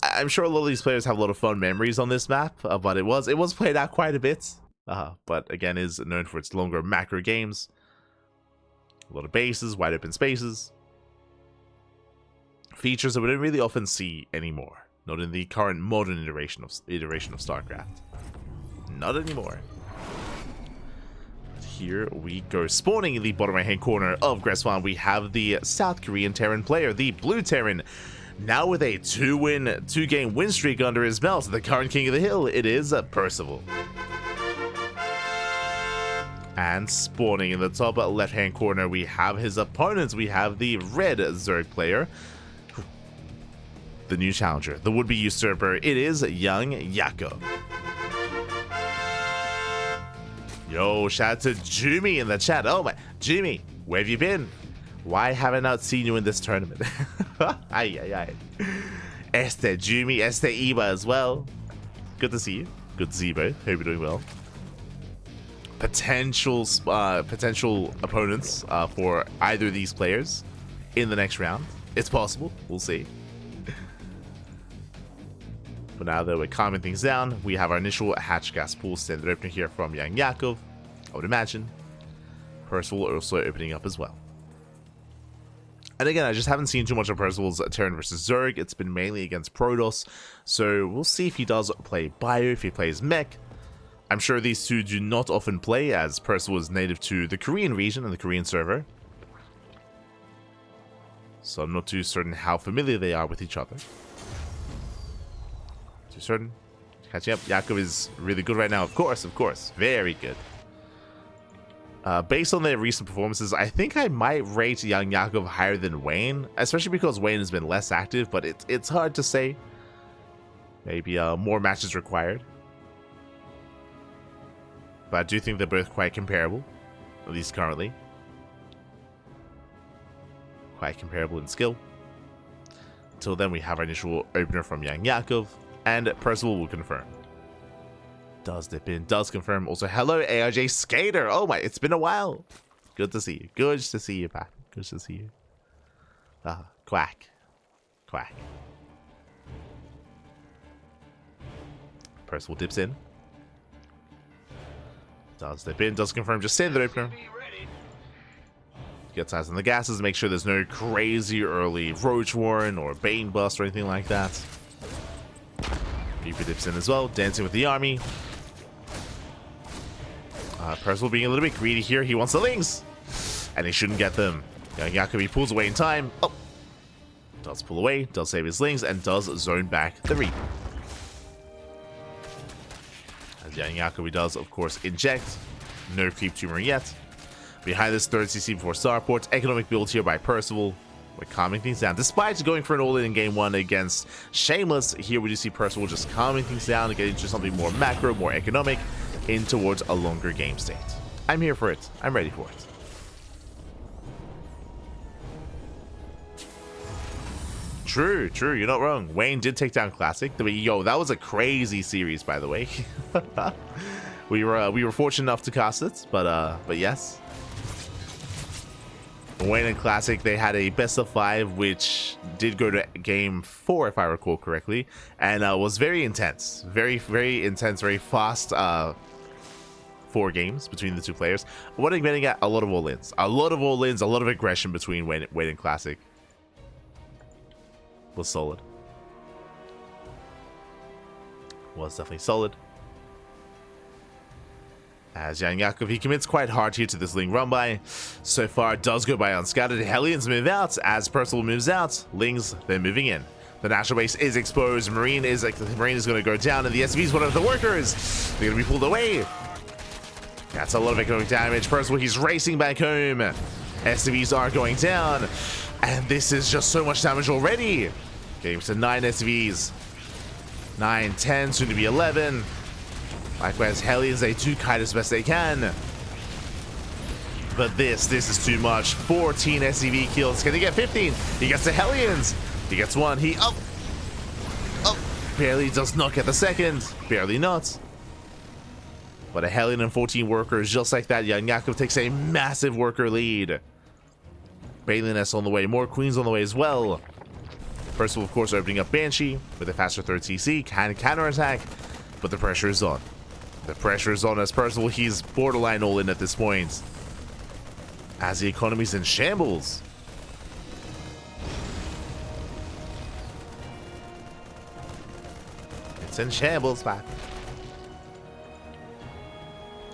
I'm sure a lot of these players have a lot of fun memories on this map, but it was played out quite a bit. But again, is known for its longer macro games. A lot of bases, wide open spaces. Features that we don't really often see anymore. Not in the current modern iteration of StarCraft. Not anymore. Here we go. Spawning in the bottom right hand corner of Gressvan, we have the South Korean Terran player, the Blue Terran. Now with a 2-game win streak under his belt, the current king of the hill, it is Percival. And spawning in the top left hand corner, we have his opponents. We have the red Zerg player, the new challenger, the would-be usurper. It is YoungYakov. Yo, shout out to Jumy in the chat. Oh my, Jumy, where have you been? Why haven't I seen you in this tournament? Ay. Este Jumy, este Iba as well. Good to see you. Good to see you both. Hope you're doing well. Potential opponents for either of these players in the next round. It's possible. We'll see. But now that we're calming things down, we have our initial hatch gas pool standard opener here from YoungYakov. I would imagine Percival also opening up as well. And again, I just haven't seen too much of Percival's Terran versus Zerg. It's been mainly against Protoss. So we'll see if he does play Bio, if he plays Mech. I'm sure these two do not often play, as Percival is native to the Korean region and the Korean server. So I'm not too certain how familiar they are with each other. Too certain. Catching up. Yakov is really good right now. Of course. Very good. Based on their recent performances, I think I might rate YoungYakov higher than Wayne, especially because Wayne has been less active, but it's hard to say. Maybe more matches required. But I do think they're both quite comparable, at least currently. Quite comparable in skill. Until then, we have our initial opener from YoungYakov, and Percival will confirm. Does dip in, does confirm. Also, hello, ARJ Skater. Oh my, it's been a while. Good to see you. Good to see you back. Good to see you. Quack. Quack. Percival dips in. Does dip in, does confirm. Just send the opener. Gets eyes on the gases, make sure there's no crazy early Roach Warren or Bane Bust or anything like that. Reaper dips in as well, dancing with the army. Percival being a little bit greedy here. He wants the Lings, and he shouldn't get them. YoungYakov, he pulls away in time. Oh, does pull away, does save his Lings, and does zone back the Reaper. As YoungYakov, he does, of course, inject. No creep tumor yet. Behind this third CC before Starport. Economic build here by Percival. We're calming things down. Despite going for an all-in game one against Shameless, here we do see Percival just calming things down and getting into something more macro, more economic, in towards a longer game state. I'm here for it. I'm ready for it. True, you're not wrong. Wayne did take down Classic. Yo, that was a crazy series, by the way. we were fortunate enough to cast it, but yes. Wayne and Classic, they had a best of 5, which did go to game 4, if I recall correctly, and was very intense, very intense, very fast. 4 games between the two players. What I'm getting at, a lot of all-ins, a lot of aggression between Wayne and Classic. Was solid. Was definitely solid. As YoungYakov, he commits quite hard here to this Ling run by. So far, it does go by unscattered. Hellions move out. As Percival moves out, Lings, they're moving in. The national base is exposed. Marine is going to go down, and the SV is one of the workers. They're going to be pulled away. That's a lot of economic damage. Percival, he's racing back home. SVs are going down, and this is just so much damage already. Getting to 9 SVs. 9, 10, soon to be 11. Likewise, Hellions, they do kite as best they can. But this is too much. 14 SCV kills. Can he get 15? He gets the Hellions. He gets 1. Barely does not get the second. Barely not. But a Hellion and 14 workers, just like that, YoungYakov takes a massive worker lead. Baliness on the way. More Queens on the way as well. Percival, of course, opening up Banshee with a faster third CC. Can counterattack, but the pressure is on. The pressure is on as Percival, he's borderline all-in at this point. As the economy's in shambles. It's in shambles, man.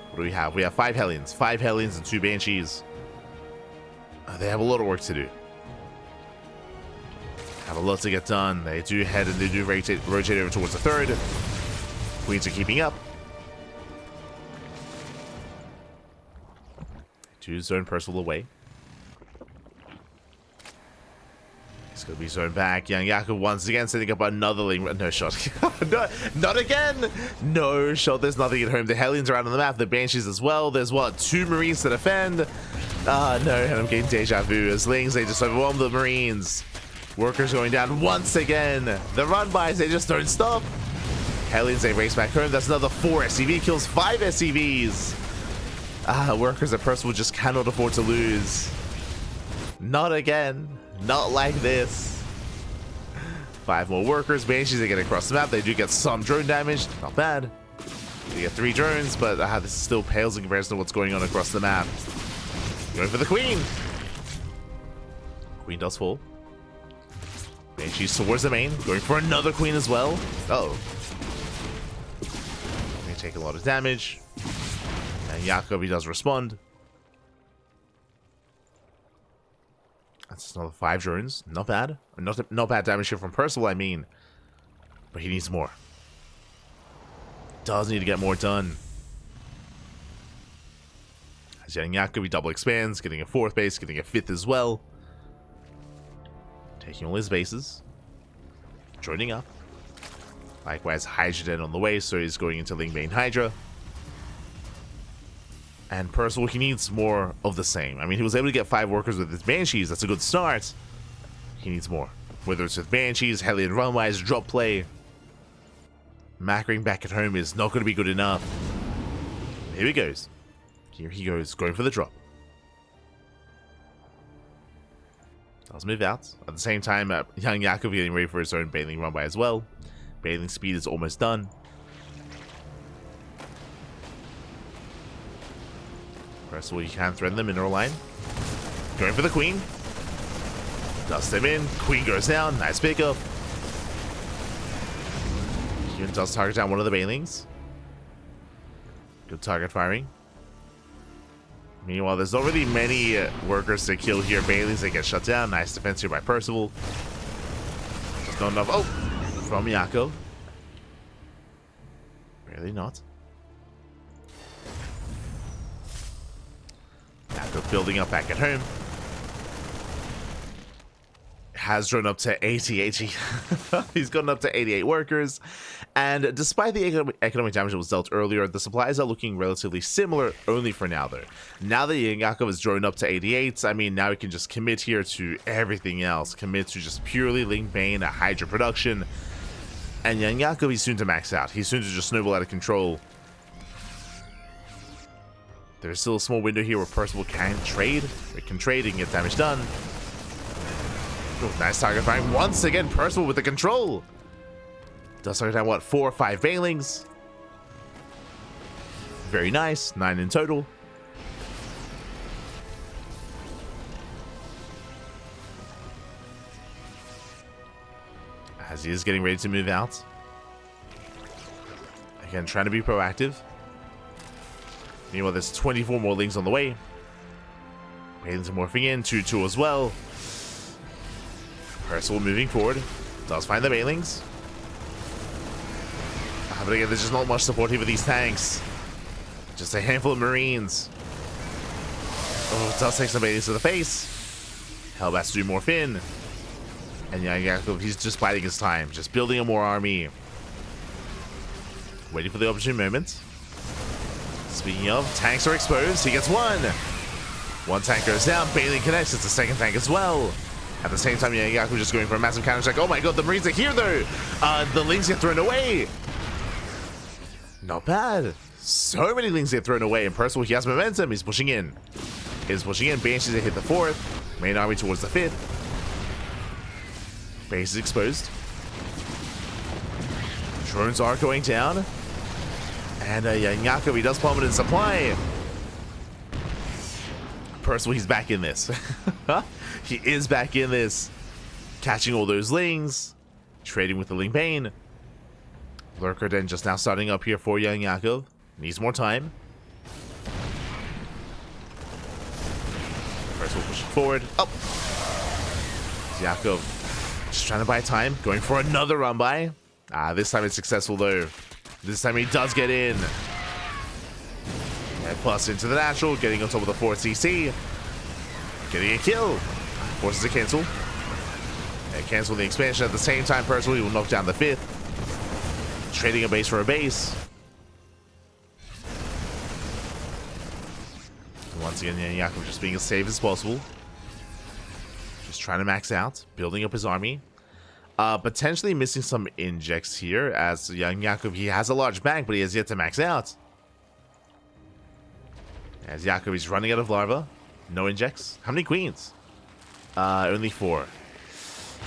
What do we have? We have 5 Hellions. 5 Hellions and 2 Banshees. They have a lot of work to do. Have a lot to get done. They do head and they do rotate over towards the third. Queens are keeping up. 2 zone Percival away. It's going to be zoned back. YoungYakov once again setting up another Ling. No shot. No, not again. No shot. There's nothing at home. The Hellions are out on the map. The Banshees as well. There's what? 2 Marines to defend. No, and I'm getting deja vu as Lings, they just overwhelm the Marines. Workers going down once again. The run-bys, they just don't stop. Hellions, they race back home. That's another 4 SCV kills, 5 SCVs. Workers at Percival just cannot afford to lose. Not again. Not like this. 5 more workers. Banshees, they get across the map. They do get some drone damage. Not bad. They get 3 drones, but this still pales in comparison to what's going on across the map. Going for the Queen. Queen does fall. Banshees towards the main, going for another queen as well. Uh-oh. They take a lot of damage. And Yakov, he does respond. That's another 5 drones. Not bad. Not bad damage here from Percival, I mean. But he needs more. Does need to get more done. As YoungYakov, he double expands, getting a 4th base, getting a 5th as well. Taking all his bases. Joining up. Likewise, Hydra Den on the way, so he's going into Ling Bane Hydra. And Percival, he needs more of the same. I mean, he was able to get 5 workers with his Banshees. That's a good start. He needs more. Whether it's with Banshees, Hellion Runwise, drop play. Macring back at home is not going to be good enough. Here he goes. Here he goes, going for the drop. Does move out. At the same time, YoungYakov getting ready for his own Bathing Runway as well. Bathing speed is almost done. Percival, you can threaten the mineral line. Going for the queen. Dust them in. Queen goes down. Nice pickup. He does target down one of the Banelings. Good target firing. Meanwhile, there's not really many workers to kill here. Banelings, they get shut down. Nice defense here by Percival. Just not enough. Oh! From Yakov. Really not. Yakov building up back at home. Has drawn up to 80. He's gotten up to 88 workers. And despite the economic damage that was dealt earlier, the supplies are looking relatively similar, only for now though. Now that YoungYakov has drawn up to 88, I mean, now he can just commit here to everything else. Commit to just purely Ling Bane, a Hydra production. And YoungYakov, he's soon to max out. He's soon to just snowball out of control. There's still a small window here where Percival can trade. It can trade and get damage done. Ooh, nice target firing. Once again, Percival with the control. Does target down, what, 4 or 5 Banelings. Very nice. 9 in total. As he is getting ready to move out. Again, trying to be proactive. Meanwhile, there's 24 more Lings on the way. Banelings are morphing in. 2-2 as well. Percival moving forward. Does find the Banelings. But again, there's just not much support here for these tanks. Just a handful of Marines. Oh, does take some Banelings to the face. Hellbats do morph in. And YoungYakov, he's just biding his time. Just building a more army. Waiting for the opportune moment. Speaking of, tanks are exposed. He gets one. One tank goes down. Baneling connects. It's the second tank as well. At the same time, YoungYakov just going for a massive counter attack. Oh my god, the Marines are here though. The Lings get thrown away. Not bad. So many Lings get thrown away. And Percival, he has momentum. He's pushing in. He's pushing in. Banshees to hit the 4th. Main army towards the 5th. Base is exposed. Drones are going down. And YoungYakov, he does plummet in supply. Percival, he's back in this. He is back in this. Catching all those Lings. Trading with the Ling Bane. Lurker Den just now starting up here for YoungYakov. Needs more time. Percival pushing forward. Oh! Yakov just trying to buy time. Going for another run by. This time it's successful though. This time he does get in. And plus into the natural. Getting on top of the 4 CC. Getting a kill. Forces a cancel. And cancel the expansion at the same time. Percival, he will knock down the 5th. Trading a base for a base. And once again, YoungYakov just being as safe as possible. Just trying to max out. Building up his army. Potentially missing some injects here. As YoungYakov, he has a large bank, but he has yet to max out. As Yakov is running out of larva. No injects. How many queens? Only 4.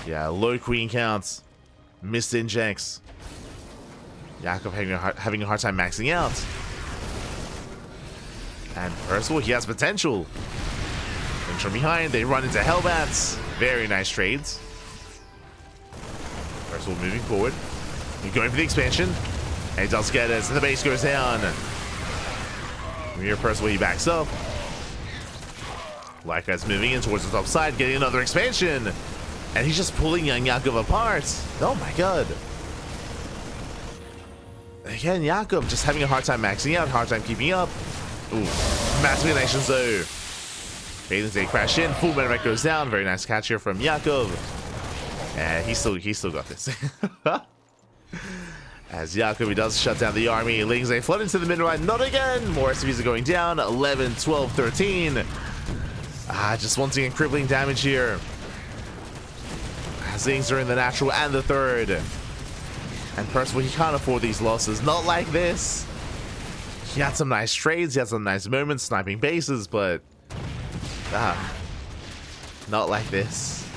Yeah, low queen counts. Missed injects. Yakov having a hard time maxing out. And Percival, he has potential. And from behind, they run into Hellbats. Very nice trades. Percival moving forward. He's going for the expansion. And he does get it as the base goes down. Here, Percival, he backs up. Likewise moving in towards the top side, getting another expansion. And he's just pulling YoungYakov apart. Oh my god. Again, Yakov just having a hard time maxing out, hard time keeping up. Ooh, massive ignition though. Baden's day crash in, full medevac goes down. Very nice catch here from Yakov. And he still got this. As Yakov, he does shut down the army. Lings, they flood into the middle line. Not again. More SCVs are going down. 11, 12, 13. Just wanting and crippling damage here. As Lings are in the natural and the third. And Percival, he can't afford these losses. Not like this. He had some nice trades. He had some nice moments sniping bases, but not like this.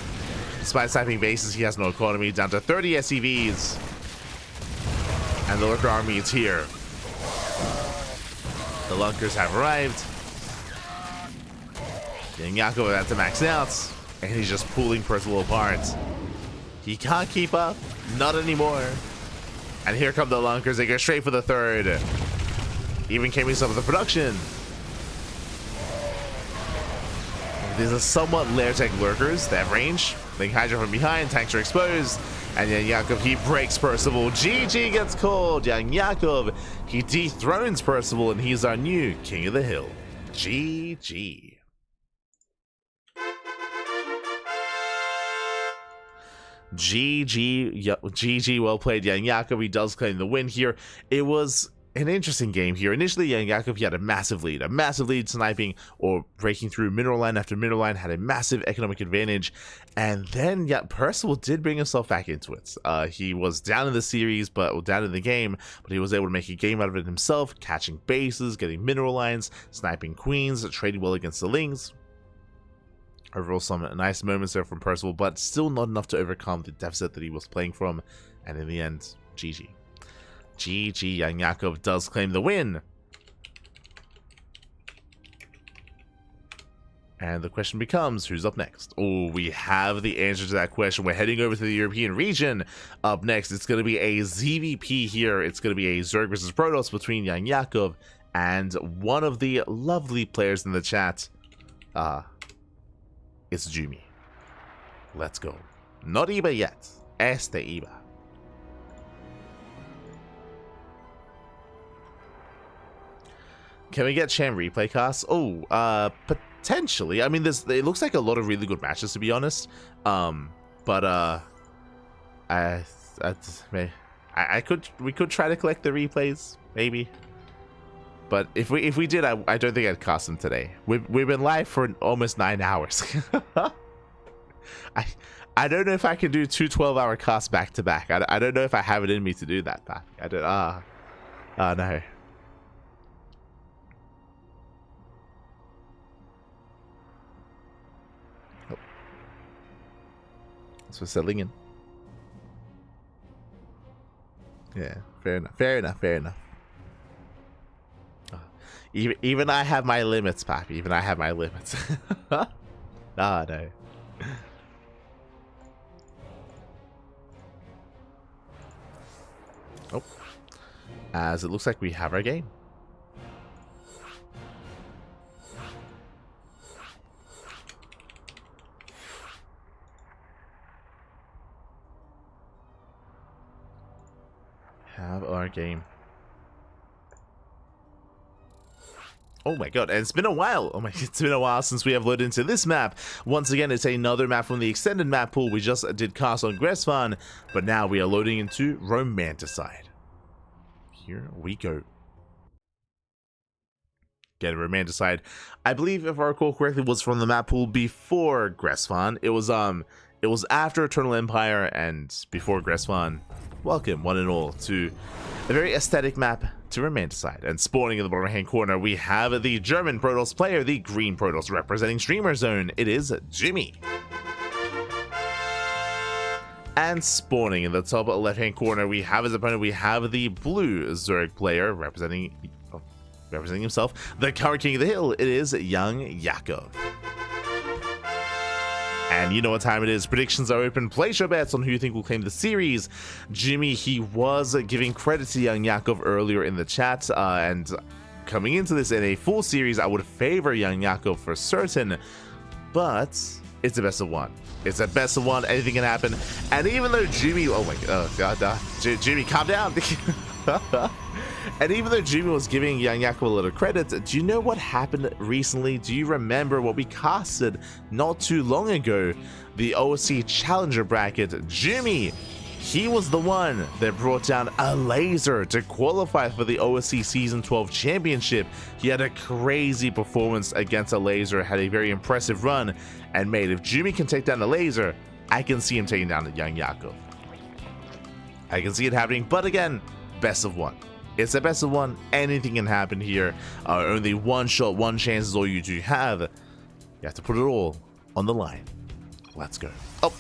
Despite sniping bases, he has no economy. Down to 30 SCVs. And the Lurker army is here. The Lunkers have arrived. YoungYakov had to max out. And he's just pulling Percival apart. He can't keep up. Not anymore. And here come the Lunkers. They go straight for the third. Even came some of the production. These are somewhat lair-tech Lurkers. They have range. They can Hydra from behind. Tanks are exposed. And YoungYakov, he breaks Percival. GG gets called. YoungYakov, he dethrones Percival, and he's our new King of the Hill. GG. GG, well played, YoungYakov. He does claim the win here. It was an interesting game here. Initially, YoungYakov, he had a massive lead sniping or breaking through mineral line after mineral line, had a massive economic advantage. And then, Percival did bring himself back into it. He was down in the series, down in the game, but he was able to make a game out of it himself, catching bases, getting mineral lines, sniping queens, trading well against the Lings. Overall, some nice moments there from Percival, but still not enough to overcome the deficit that he was playing from. And in the end, GG. GG, YoungYakov does claim the win. And the question becomes, who's up next? Oh, we have the answer to that question. We're heading over to the European region. Up next, it's going to be a ZVP here. It's going to be a Zerg versus Protoss between YoungYakov and one of the lovely players in the chat. It's Jumy. Let's go. Not Iba yet. Este Iba. Can we get Cham replay casts? Oh, potentially. I mean, it looks like a lot of really good matches, to be honest. We could try to collect the replays, maybe. But if we did, I don't think I'd cast them today. We've been live for almost 9 hours. I don't know if I can do 2 12-hour casts back to back. I don't know if I have it in me to do that. I don't. No. Oh. That's for settling in. Yeah, fair enough. Even I have my limits, Pappy. Even I have my limits. No. Oh. As it looks like we have our game. Have our game. Oh my god, and it's been a while. It's been a while since we have loaded into this map. Once again, it's another map from the extended map pool. We just did cast on Gresvan, but now we are loading into Romanticide. Here we go. Get Romanticide. I believe, if I recall correctly, was from the map pool before Gresvan. It was after Eternal Empire and before Gresvan. Welcome, one and all, to a very aesthetic map to Romanticide. And spawning in the bottom hand corner, we have the German Protoss player, the green Protoss representing Streamer Zone. It is Jumy. And spawning in the top left hand corner, we have his opponent. We have the blue Zerg player representing himself, the current King of the Hill. It is YoungYakov. And you know what time it is. Predictions are open. Place your bets on who you think will claim the series. Jumy, he was giving credit to YoungYakov earlier in the chat. And coming into this in a full series, I would favor YoungYakov for certain. But it's a best of one. It's a best of one. Anything can happen. And even though Jumy... Oh my god. Jumy, calm down. And even though Jumy was giving YoungYakov a little credit, do you know what happened recently? Do you remember what we casted not too long ago? The OSC Challenger bracket. Jumy, he was the one that brought down a laser to qualify for the OSC Season 12 Championship. He had a crazy performance against a laser, had a very impressive run, and made, if Jumy can take down the laser, I can see him taking down the YoungYakov. I can see it happening, but again, best of one. It's a best of one. Anything can happen here. Only one shot, one chance is all you do have. You have to put it all on the line. Let's go. Oh.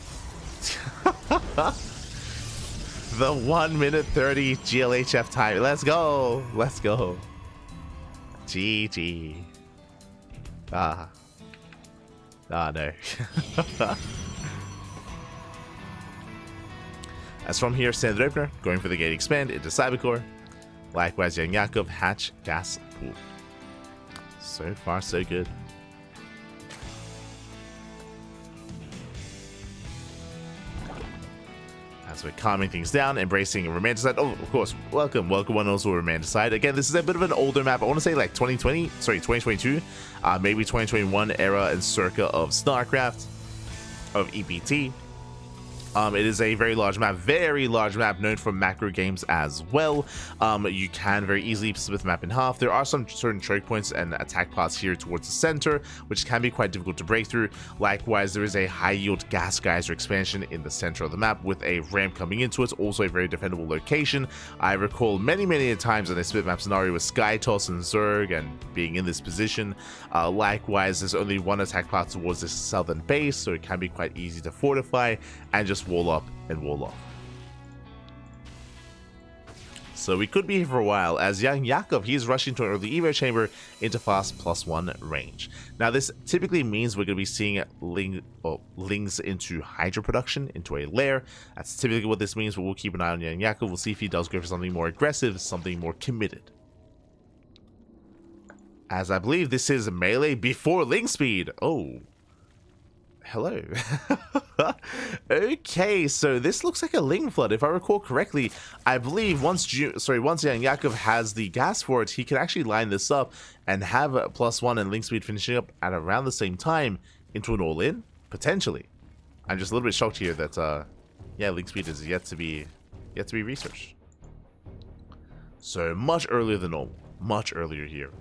The 1 minute 30 GLHF time. Let's go. Let's go. GG. Ah. Ah, no. As from here, standard opener, going for the gate expand into Cybercore. Likewise, YoungYakov, hatch, gas, pool. So far, so good. As we're calming things down, embracing Romanticide. Oh, of course, welcome one also Romanticide. Again, this is a bit of an older map. I want to say like 2022, maybe 2021 era and circa of StarCraft, of EPT. It is a very large map, known for macro games as well. You can very easily split the map in half. There are some certain choke points and attack paths here towards the center, which can be quite difficult to break through. Likewise, there is a high yield gas geyser expansion in the center of the map with a ramp coming into it, also a very defendable location. I recall many times in a split map scenario with Skytoss and Zerg and being in this position. Likewise, there's only one attack path towards this southern base, so it can be quite easy to fortify and just wall up and wall off. So we could be here for a while, as YoungYakov, he's rushing to an early Evo chamber into fast +1 range. Now this typically means we're going to be seeing lings into Hydra production, into a lair. That's typically what this means, but we'll keep an eye on YoungYakov. We'll see if he does go for something more aggressive, something more committed. As I believe this is melee before ling speed. Oh. Hello. Okay, so this looks like a ling flood. If I recall correctly, I believe once YoungYakov has the gas for it, he can actually line this up and have a +1 and ling speed finishing up at around the same time into an all-in, potentially. I'm just a little bit shocked here that yeah, ling speed is yet to be researched. So much earlier than normal, much earlier here.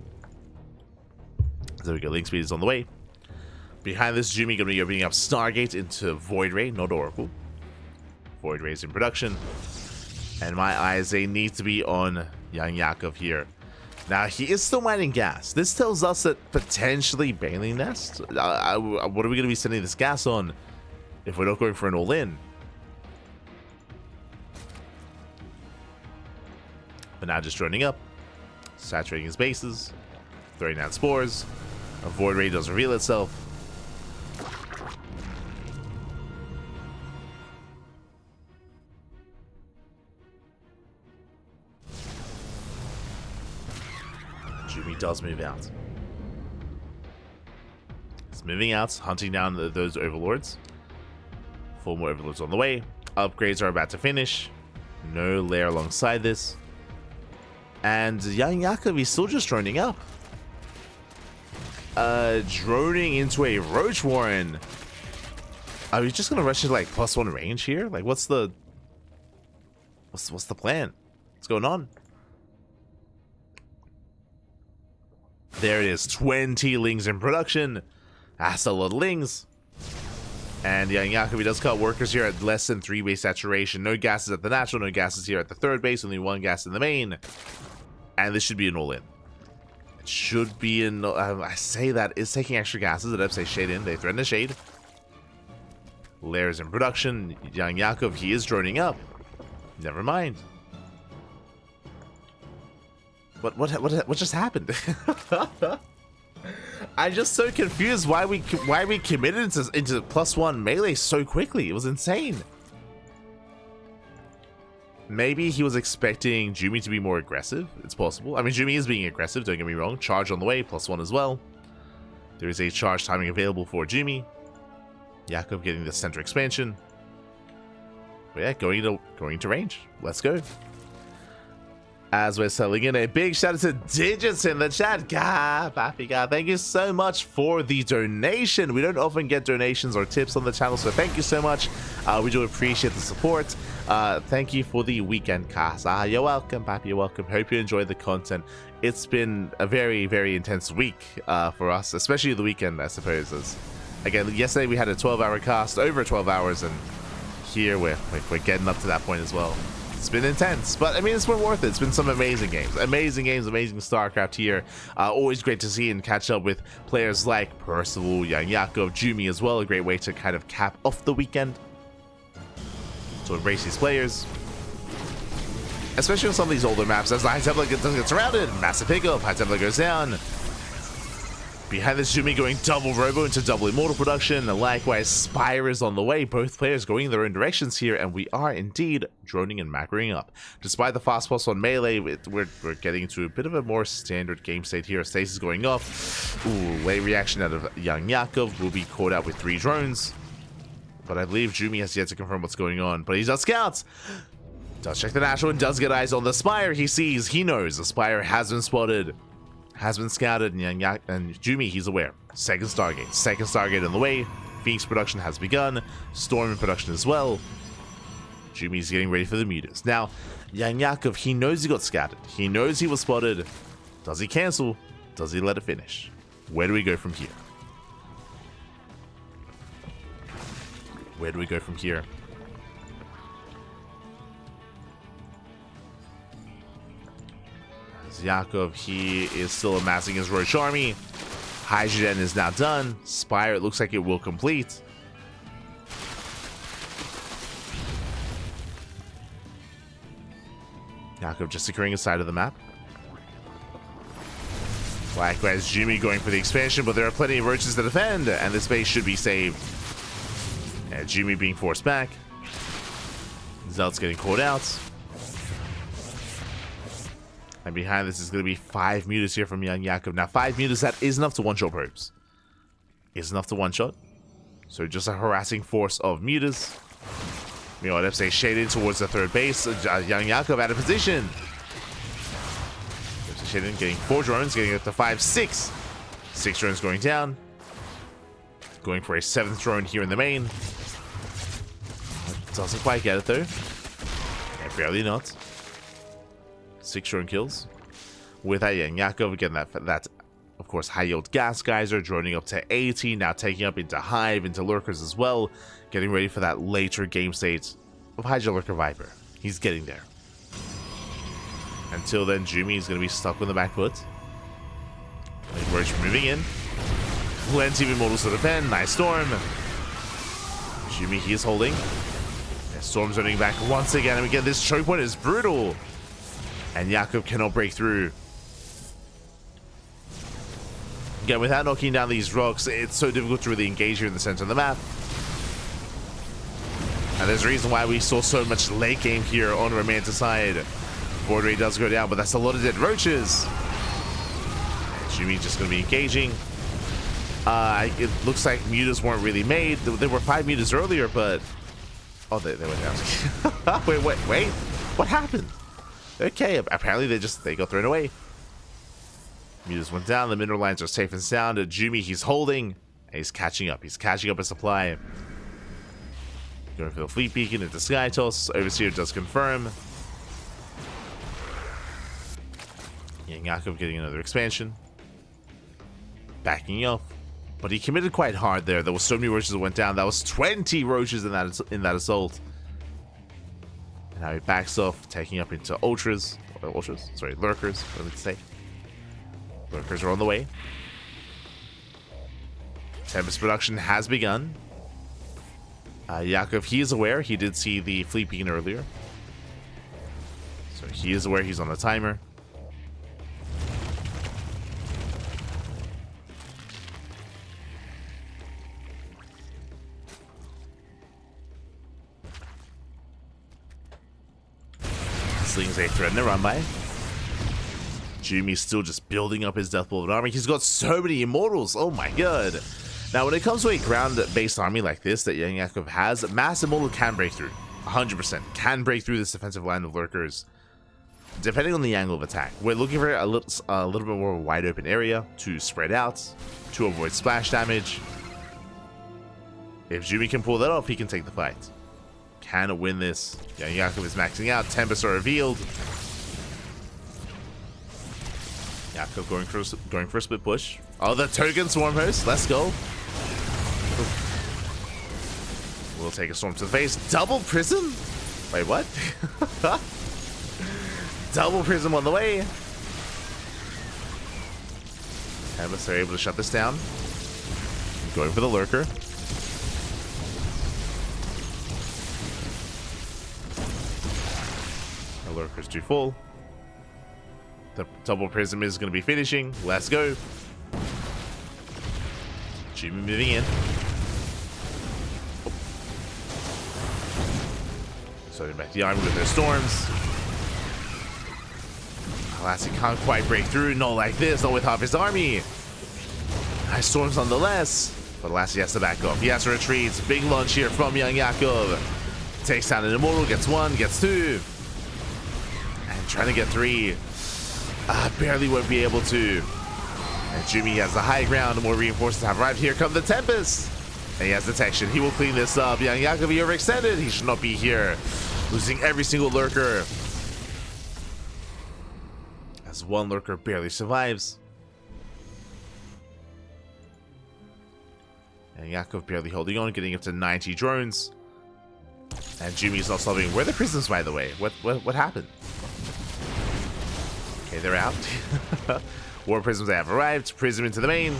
There we go, ling speed is on the way. Behind this, Jumy going to be opening up Stargate into Void Ray, not Oracle. Void Ray is in production. And my eyes, they need to be on YoungYakov here. Now, he is still mining gas. This tells us that potentially Baneling Nest. What are we going to be sending this gas on if we're not going for an all-in? But now just joining up, saturating his bases, throwing out spores. A Void Ray does reveal itself. Jumy does move out. It's moving out, hunting down those overlords. 4 more overlords on the way. Upgrades are about to finish. No lair alongside this. And YoungYakov is still just droning up. Droning into a Roach Warren. Are we just gonna rush into like +1 range here? Like what's the plan? What's going on? There it is, 20 lings in production. That's a lot of lings. And YoungYakov does cut workers here at less than 3 base saturation. No gases at the natural, no gases here at the 3rd base, only 1 gas in the main. And this should be an all-in. It should be an... I say that, it's taking extra gases. It say shade in, they threaten the shade. Lairs in production. YoungYakov, he is droning up. Never mind. What just happened? I'm just so confused why we committed into +1 melee so quickly. It was insane. Maybe he was expecting Jumy to be more aggressive. It's possible. I mean, Jumy is being aggressive, don't get me wrong. Charge on the way, +1 as well. There is a charge timing available for Jumy. Yakov getting the center expansion. But yeah, going to range. Let's go. As we're settling in, a big shout out to Digits in the chat. Pappy God, thank you so much for the donation. We don't often get donations or tips on the channel, so thank you so much. We do appreciate the support. Thank you for the weekend cast. You're welcome, Pappy. You're welcome. Hope you enjoyed the content. It's been a very, very intense week for us, especially the weekend, I suppose. Again, yesterday we had a 12-hour cast, over 12 hours, and here we're getting up to that point as well. It's been intense, but I mean, it's been worth it. It's been some amazing games, amazing StarCraft here. Always great to see and catch up with players like Percival, YoungYakov, Jumy as well. A great way to kind of cap off the weekend. To embrace these players, especially on some of these older maps. As the High Templar doesn't get surrounded, massive pickup. High Templar goes down. Behind this, Jumy going double Robo into double Immortal production. And likewise, Spire is on the way. Both players going in their own directions here, and we are indeed droning and macroing up. Despite the fast pulse on melee, we're getting into a bit of a more standard game state here. Stasis going off. Ooh, late reaction out of YoungYakov. Will be caught out with 3 drones. But I believe Jumy has yet to confirm what's going on. But he does scouts. Does check the natural and does get eyes on the Spire. He sees, he knows the Spire has been spotted. Has been scouted, and Jumy, he's aware. Second Stargate on the way. Phoenix production has begun. Storm in production as well. Jumy's getting ready for the mutas. Now, YoungYakov, he knows he got scouted. He knows he was spotted. Does he cancel? Does he let it finish? Where do we go from here? Where do we go from here? Yakov, he is still amassing his Roach army. Hydrogen is now done. Spire, it looks like it will complete. Yakov just securing a side of the map. Likewise, Jumy going for the expansion, but there are plenty of roaches to defend, and this base should be saved. And Jumy being forced back. Zelt's getting caught out. And behind this is going to be 5 mutas here from YoungYakov. Now, 5 mutas, that is enough to one-shot probes. Is enough to one-shot. So just a harassing force of mutas. Meanwhile, FSA shaded towards the third base. YoungYakov out of position. Shaded, getting 4 drones, getting up to 5, 6. 6 drones going down. Going for a 7th drone here in the main. Doesn't quite get it though. Yeah, barely not. 6 drone kills. With that, YoungYakov again, that of course high yield gas geyser droning up to 80, now taking up into Hive, into Lurkers as well, getting ready for that later game state of Hydra Lurker Viper. He's getting there. Until then, Jumy is going to be stuck on the back foot. Roach moving in. Plenty of Immortals to defend. Nice Storm. Jumy, he is holding. Yeah, Storm's running back once again, and again, this choke point is brutal. And Yakov cannot break through. Again, without knocking down these rocks, it's so difficult to really engage here in the center of the map. And there's a reason why we saw so much late game here on Romanticide. Board rate does go down, but that's a lot of dead roaches. And Jumy just going to be engaging. It looks like mutas weren't really made. There were 5 mutas earlier, but... Oh, they went down. Wait. What happened? Okay, apparently they got thrown away. Mutas went down. The mineral lines are safe and sound. Jumy, he's holding. And he's catching up. He's catching up a supply. Going for the fleet beacon into Sky Toss. Overseer does confirm. YoungYakov getting another expansion. Backing up. But he committed quite hard there. There were so many roaches that went down. That was 20 roaches in that assault. And now he backs off, taking up into Lurkers. What did I say? Lurkers are on the way. Tempest production has begun. Yakov, he is aware. He did see the fleet beacon earlier. So he is aware he's on the timer. Ducklings, they threaten to run by. Jumy's still just building up his Death Blow army. He's got so many Immortals. Oh my god. Now, when it comes to a ground-based army like this that YoungYakov has, Mass Immortal can break through. 100%. Can break through this defensive line of lurkers, depending on the angle of attack. We're looking for a little bit more of a wide open area to spread out, to avoid splash damage. If Jumy can pull that off, he can take the fight. Can win this. YoungYakov is maxing out. Tempest are revealed. Yakov going for a split push. Oh, the token Swarm Host. Let's go. We'll take a Storm to the face. Double Prism? Wait, what? Double Prism on the way. Tempest are able to shut this down. Going for the Lurker. The Lurker's too full. The double prism is going to be finishing. Let's go. Jumy moving in. Starting back the army with their storms. Lassie can't quite break through. Not like this. Not with half his army. Nice storms nonetheless. But Lassie has to back off. He has to retreat. Big launch here from YoungYakov. Takes down an Immortal. Gets one. Gets two. And trying to get three. Barely won't be able to. And Jumy has the high ground. More reinforcements have arrived. Here come the Tempest. And he has detection. He will clean this up. YoungYakov, he overextended. He should not be here. Losing every single lurker. As one lurker barely survives. And YoungYakov barely holding on, getting up to 90 drones. And Jumy's not solving. Where are the prisms, by the way? What happened? Okay, they're out. War prisms have arrived. Prism into the main.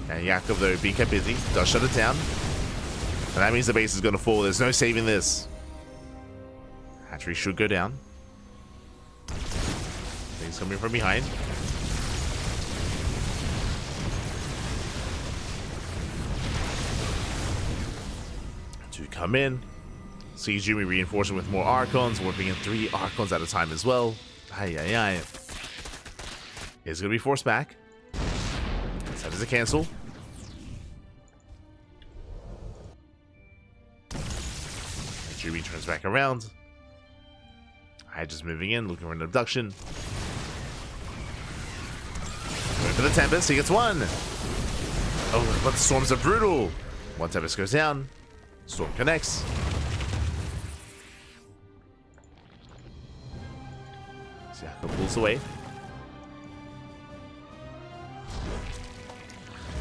And Yakov, though, being kept busy, does shut it down. And that means the base is going to fall. There's no saving this. Hatchery should go down. Things coming from behind. To come in. See Jumy reinforcing with more Archons, warping in 3 Archons at a time as well. Aye. It's going to be forced back. That is a cancel. Jumy turns back around. Just moving in, looking for an abduction. Going for the Tempest, he gets one. Oh, but the storms are brutal. One Tempest goes down. Storm connects. Yakov pulls away.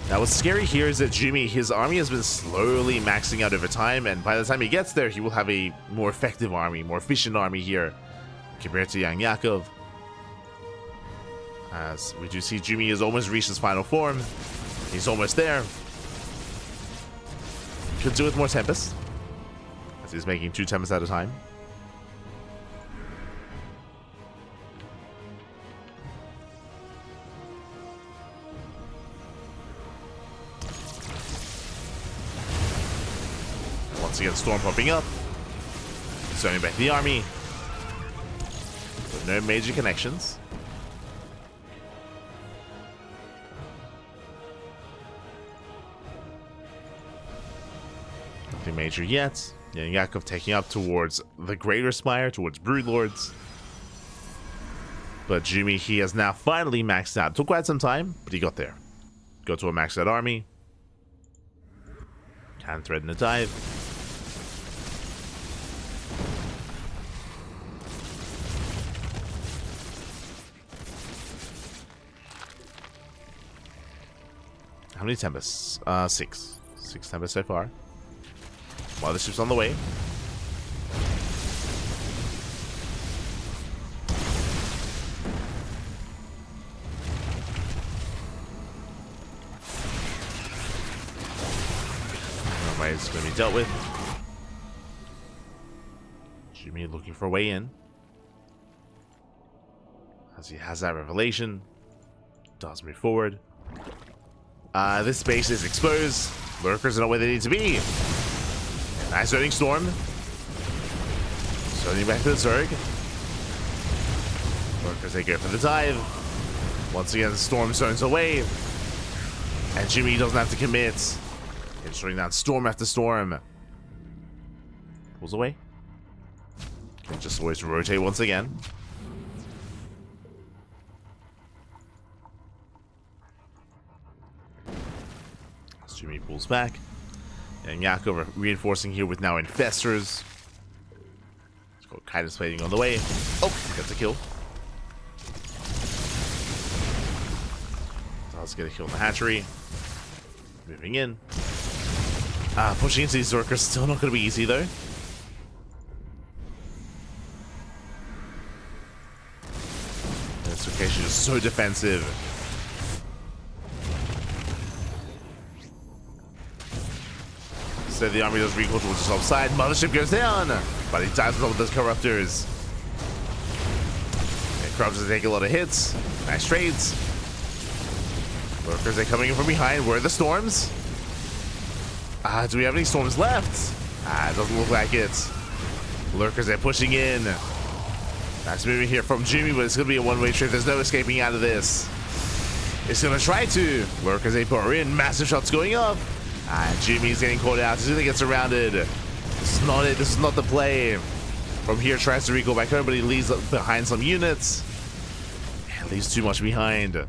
Now what's scary here is that Jumy, his army has been slowly maxing out over time, and by the time he gets there, he will have a more effective army, more efficient army here compared to YoungYakov. As we do see, Jumy has almost reached his final form. He's almost there. Could do with more Tempest, as he's making 2 Tempests at a time. Once again, Storm popping up. Zoning back the army. With no major connections. Nothing major yet. YoungYakov taking up towards the Greater Spire, towards Broodlords. But Jumy, he has now finally maxed out. Took quite some time, but he got there. Got to a maxed out army. Can threaten a dive. How many Tempests? 6. 6 Tempests so far. Mothership's on the way. It's going to be dealt with. Jumy looking for a way in. As he has that revelation. Does move forward. This space is exposed. Lurkers are not where they need to be. Nice zoning storm. Turning back to the Zerg. Workers, they go for the dive. Once again, the Storm zones away. And Jumy doesn't have to commit. He's shutting down storm after storm. Pulls away. Can just always rotate once again. Jumy pulls back. And YoungYakov reinforcing here with now Infestors. Let's go Kindness Plating on the way. Oh, gets a kill. Let's get a kill in the hatchery. Moving in. Pushing into these Zerkers still not going to be easy though. This location is so defensive. So the army does recoil towards his offside. Mothership goes down, but he dies with all of those Corruptors. And Corruptors take a lot of hits. Nice trades. Workers are coming in from behind. Where are the storms? Do we have any storms left? It doesn't look like it. Lurkers are pushing in. Nice moving here from Jumy, but it's going to be a one-way trip. There's no escaping out of this. It's going to try to. Lurkers, they pour in. Massive shots going up. Jumy's getting caught out. He's going to get surrounded. This is not it. This is not the play. From here, tries to recall back home, but he leaves behind some units. Leaves too much behind.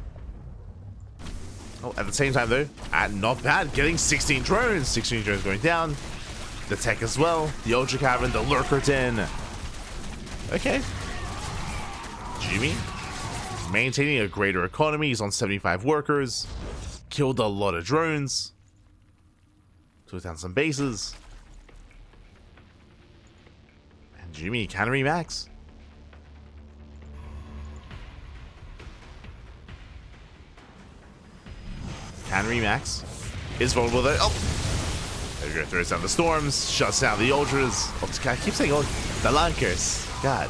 Oh, at the same time though, not bad, getting 16 drones. 16 drones going down. The tech as well. The Ultra Cavern, the Lurker Den. Okay. Jumy maintaining a greater economy. He's on 75 workers. Killed a lot of drones. Took down some bases. And Jumy can remax. Can remax. Is vulnerable though. Oh! There we go. Throws down the storms. Shuts down the ultras. Oh, I keep saying oh, the Lankers. God.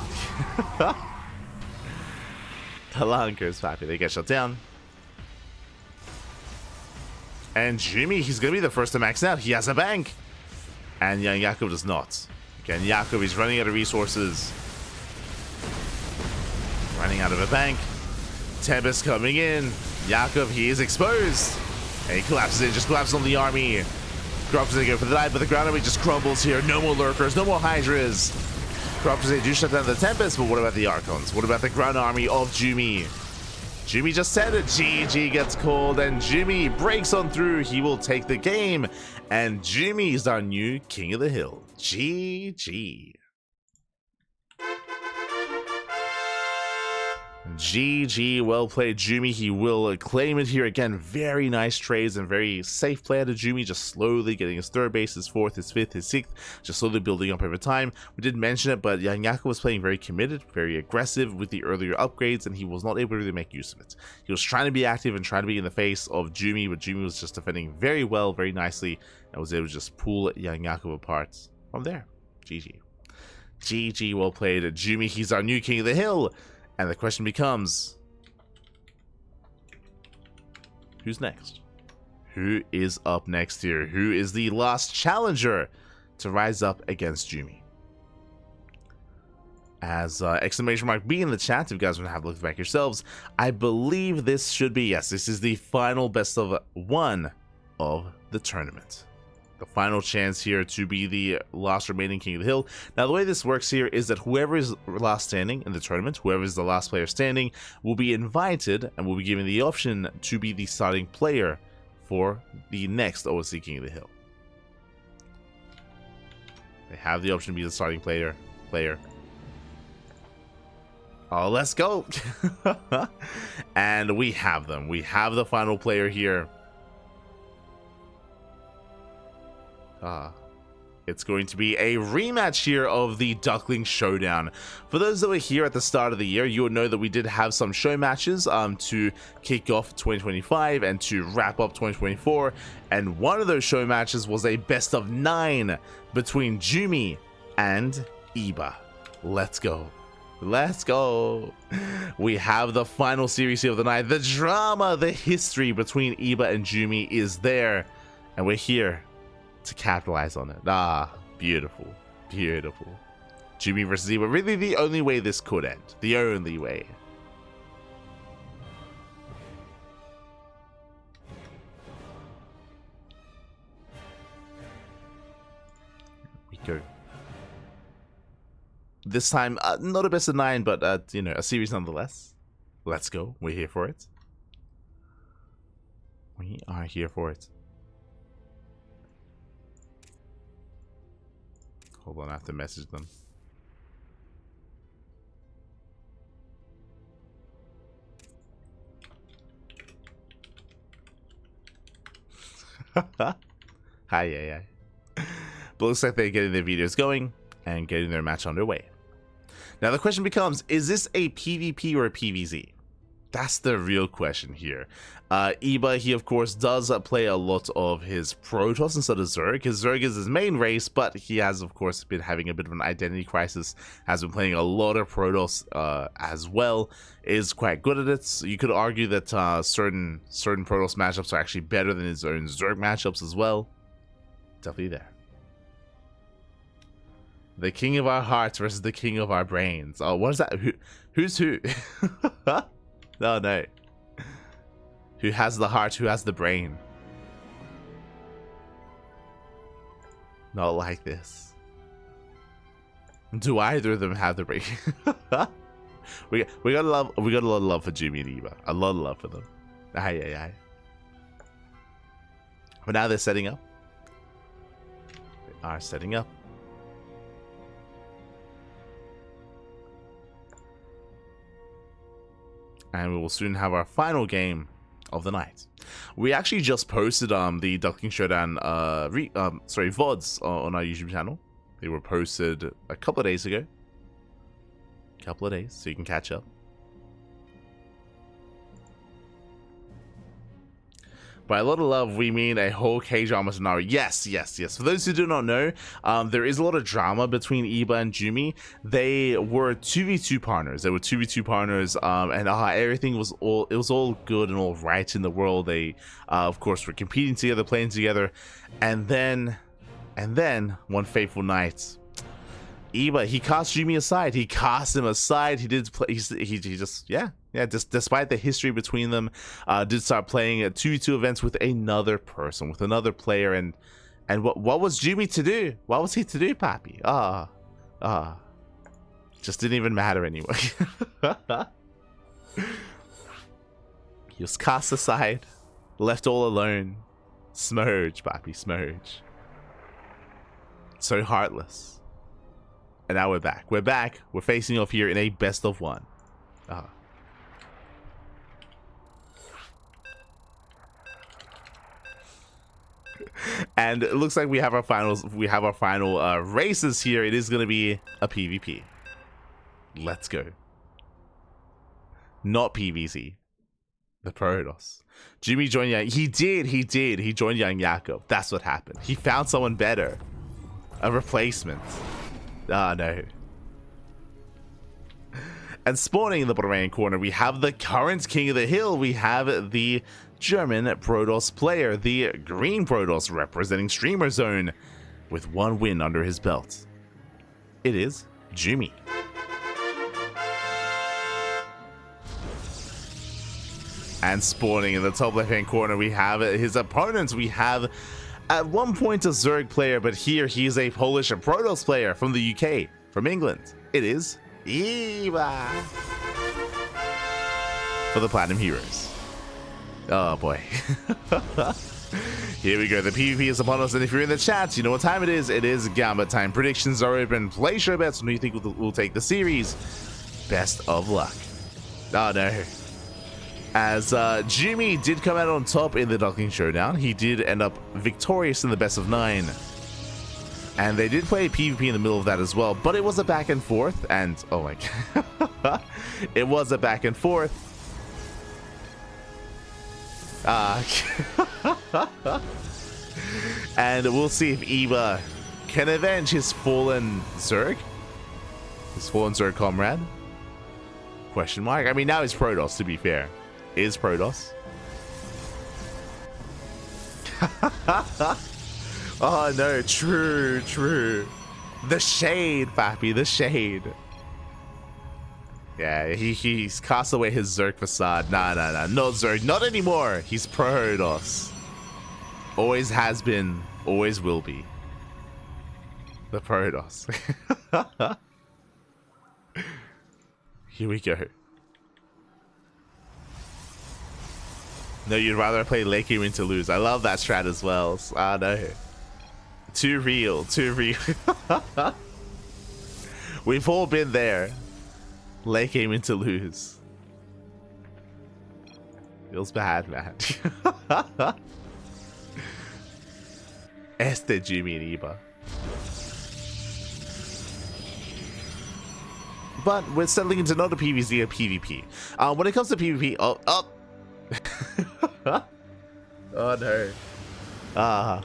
The Lankers, happy they get shut down. And Jumy, he's going to be the first to max out. He has a bank. And YoungYakov does not. Again, Yakov is running out of resources. Running out of a bank. Tempest coming in. Yakov, he is exposed. And he collapses in, just collapses on the army. Corruptors, they go for the dive, but the ground army just crumbles here. No more Lurkers, no more Hydras. Corruptors, they do shut down the Tempest, but what about the Archons? What about the ground army of Jumy? Jumy just said it. GG gets called, and Jumy breaks on through. He will take the game, and Jumy is our new King of the Hill. GG. GG, well played, Jumy. He will claim it here again. Very nice trades and very safe play out of Jumy, just slowly getting his third base, his fourth, his fifth, his sixth, just slowly building up over time. We did mention it, but YoungYakov was playing very committed, very aggressive with the earlier upgrades, and he was not able to really make use of it. He was trying to be active and trying to be in the face of Jumy, but Jumy was just defending very well, very nicely, and was able to just pull YoungYakov apart from there. GG. GG, well played, Jumy. He's our new King of the Hill. And the question becomes, who's next? Who is up next here? Who is the last challenger to rise up against Jumy? As exclamation mark B in the chat, if you guys want to have a look back yourselves, I believe this should be, yes, this is the final best of one of the tournament. The final chance here to be the last remaining King of the Hill. Now, the way this works here is that whoever is last standing in the tournament, whoever is the last player standing, will be invited and will be given the option to be the starting player for the next OSC King of the Hill. They have the option to be the starting player. Oh, let's go. And we have them. We have the final player here. It's going to be a rematch here of the Ducklings Showdown. For those that were here at the start of the year, you would know that we did have some show matches to kick off 2025 and to wrap up 2024. And one of those show matches was a best of 9 between Jumy and Iba. Let's go. Let's go. We have the final series here of the night. The drama, the history between Iba and Jumy is there. And we're here to capitalize on it. Beautiful. Beautiful. Jumy versus Eva. Really the only way this could end. The only way. We go. This time, not a best of 9, but, you know, a series nonetheless. Let's go. We're here for it. We are here for it. Hold on, I have to message them. Hi. But looks like they're getting their videos going and getting their match underway. Now the question becomes, is this a PvP or a PvZ? That's the real question here. Eba, he of course does play a lot of his Protoss instead of Zerg. His Zerg is his main race, but he has of course been having a bit of an identity crisis, has been playing a lot of Protoss as well, is quite good at it. So you could argue that certain Protoss matchups are actually better than his own Zerg matchups as well. Definitely there. The king of our hearts versus the king of our brains. Oh, what is that? Who's who? Oh no. Who has the heart? Who has the brain? Not like this. Do either of them have the brain? we got a lot of love for Jumy and Eva. A lot of love for them. Aye. But now they're setting up. They are setting up. And we will soon have our final game of the night. We actually just posted the Duckling Showdown VODs on our YouTube channel. They were posted a couple of days ago. So you can catch up. By a lot of love, we mean a whole K-drama scenario. Yes. For those who do not know, there is a lot of drama between Eba and Jumy. They were 2v2 partners. And everything was all good and all right in the world. They, of course, were competing together, playing together, and then one fateful night, Eba, he cast Jumy aside. He cast him aside. He did play. Just despite the history between them, did start playing at 2v2 events with another person, with another player, and what was Jumy to do? What was he to do, Pappy? Just didn't even matter anyway. He was cast aside, left all alone. Smurge, Pappy, smurge. So heartless. And now we're back. We're facing off here in a best of 1. And it looks like we have our finals. We have our final races here. It is going to be a PvP. Let's go. Not PvZ. The Protoss. Jumy joined Young. He did. He joined YoungYakov. That's what happened. He found someone better. A replacement. No. And spawning in the bottom right corner, we have the current king of the hill. We have the German Protoss player, the green Protoss representing Streamer Zone, with 1 win under his belt. It is Jumy. And spawning in the top left-hand corner, we have his opponents. We have at one point a Zerg player, but here he is a Polish Protoss player from the UK, from England. It is Eba for the Platinum Heroes. Oh boy. Here we go. The PvP is upon us, and if you're in the chat, you know what time it is. It is Gambit time. Predictions are open. Place your bets on who you think will take the series. Best of luck. Oh no. As Jumy did come out on top in the Duckling Showdown, he did end up victorious in the best of 9. And they did play a PvP in the middle of that as well, but it was a back and forth, and oh my god. It was a back and forth. And we'll see if Eba can avenge his fallen Zerg. His fallen Zerg comrade. Question mark. I mean, now he's Protoss, to be fair. Is Protoss. Oh no, true. The shade, Pappy, the shade. Yeah, he's cast away his Zerg facade. Nah, no Zerg, not anymore. He's Protoss. Always has been, always will be. The Protoss. Here we go. No, you'd rather play late game win to lose. I love that strat as well. Ah, no. Too real, too real. We've all been there. Late game win to lose. Feels bad, man. Este Jumy and Eva. But we're settling into not a PvZ, a PvP. When it comes to PvP, oh no.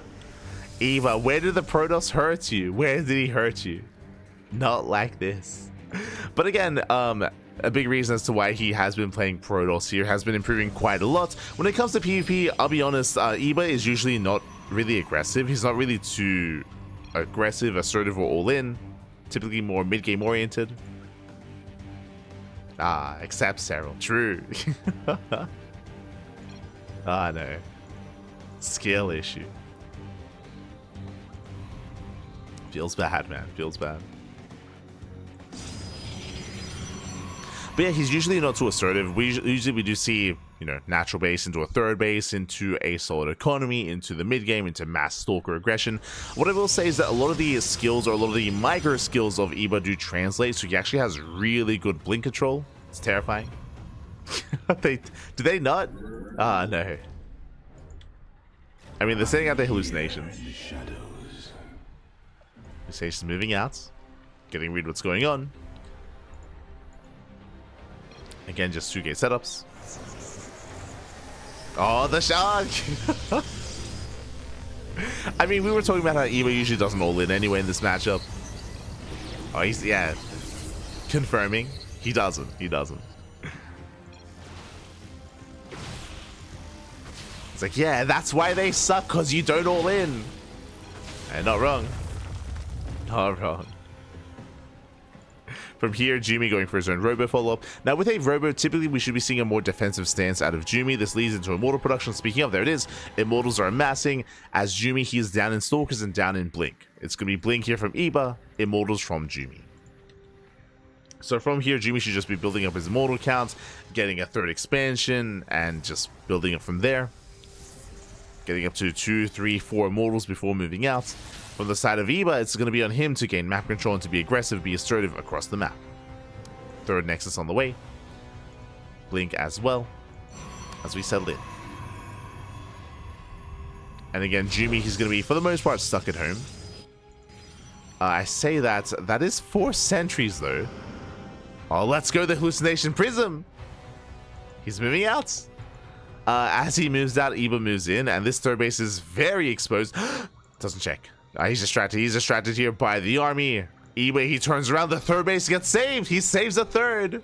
Eva, where did the Protoss hurt you? Where did he hurt you? Not like this. But again, a big reason as to why he has been playing Protoss here, has been improving quite a lot. When it comes to PvP, I'll be honest, Eva is usually not really aggressive. He's not really too aggressive, assertive, or all-in. Typically more mid-game oriented. Except Cyril. True. No. Skill issue. Feels bad, man. Feels bad. But yeah, he's usually not too assertive. Usually we do see, you know, natural base into a third base, into a solid economy, into the mid game, into mass stalker aggression. What I will say is that a lot of the skills, or a lot of the micro skills of Eba do translate, so he actually has really good blink control. It's terrifying. Do they not? No. I mean, they're setting out their hallucinations. Hallucinations moving out, getting rid of what's going on. Again, just 2 gate setups. Oh, the shark! I mean, we were talking about how Eva usually doesn't all in anyway in this matchup. Oh, he's, yeah. Confirming. He doesn't. He doesn't. It's like, yeah, that's why they suck, because you don't all in. And not wrong. Not wrong. From here, Jumy going for his own Robo follow-up. Now, with a Robo, typically we should be seeing a more defensive stance out of Jumy. This leads into Immortal production. Speaking of, there it is. Immortals are amassing. As Jumy, he is down in Stalkers and down in Blink. It's going to be Blink here from Eba, Immortals from Jumy. So from here, Jumy should just be building up his Immortal count, getting a 3rd expansion, and just building up from there. Getting up to 2, 3, 4 Immortals before moving out. From the side of Eba, it's going to be on him to gain map control and to be aggressive, be assertive across the map. 3rd Nexus on the way. Blink as well, as we settle in. And again, Jumy, he's going to be, for the most part, stuck at home. I say that is 4 sentries, though. Oh, let's go, the Hallucination Prism! He's moving out. As he moves out, Eba moves in, and this 3rd base is very exposed. Doesn't check. He's distracted. He's distracted here by the army. Eba, he turns around. The 3rd base gets saved. He saves the 3rd.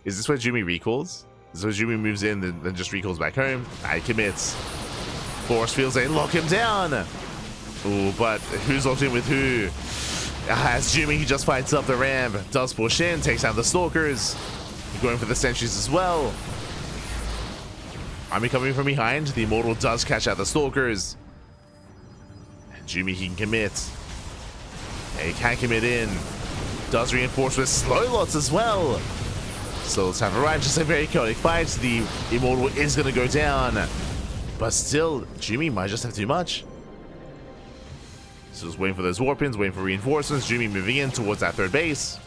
Is this where Jumy recalls? Is this where Jumy moves in, then just recalls back home? He commits. Force fields, they lock him down. Ooh, but who's locked in with who? As Jumy, he just fights up the ramp. Does push in, takes out the Stalkers. Going for the sentries as well. Army coming from behind. The Immortal does catch out the Stalkers. Jumy, he can commit. He can commit in. Does reinforce with slow lots as well. So let's have a ride. Just a very chaotic fight. The Immortal is going to go down. But still, Jumy might just have too much. So just waiting for those warpins, waiting for reinforcements. Jumy moving in towards that 3rd base.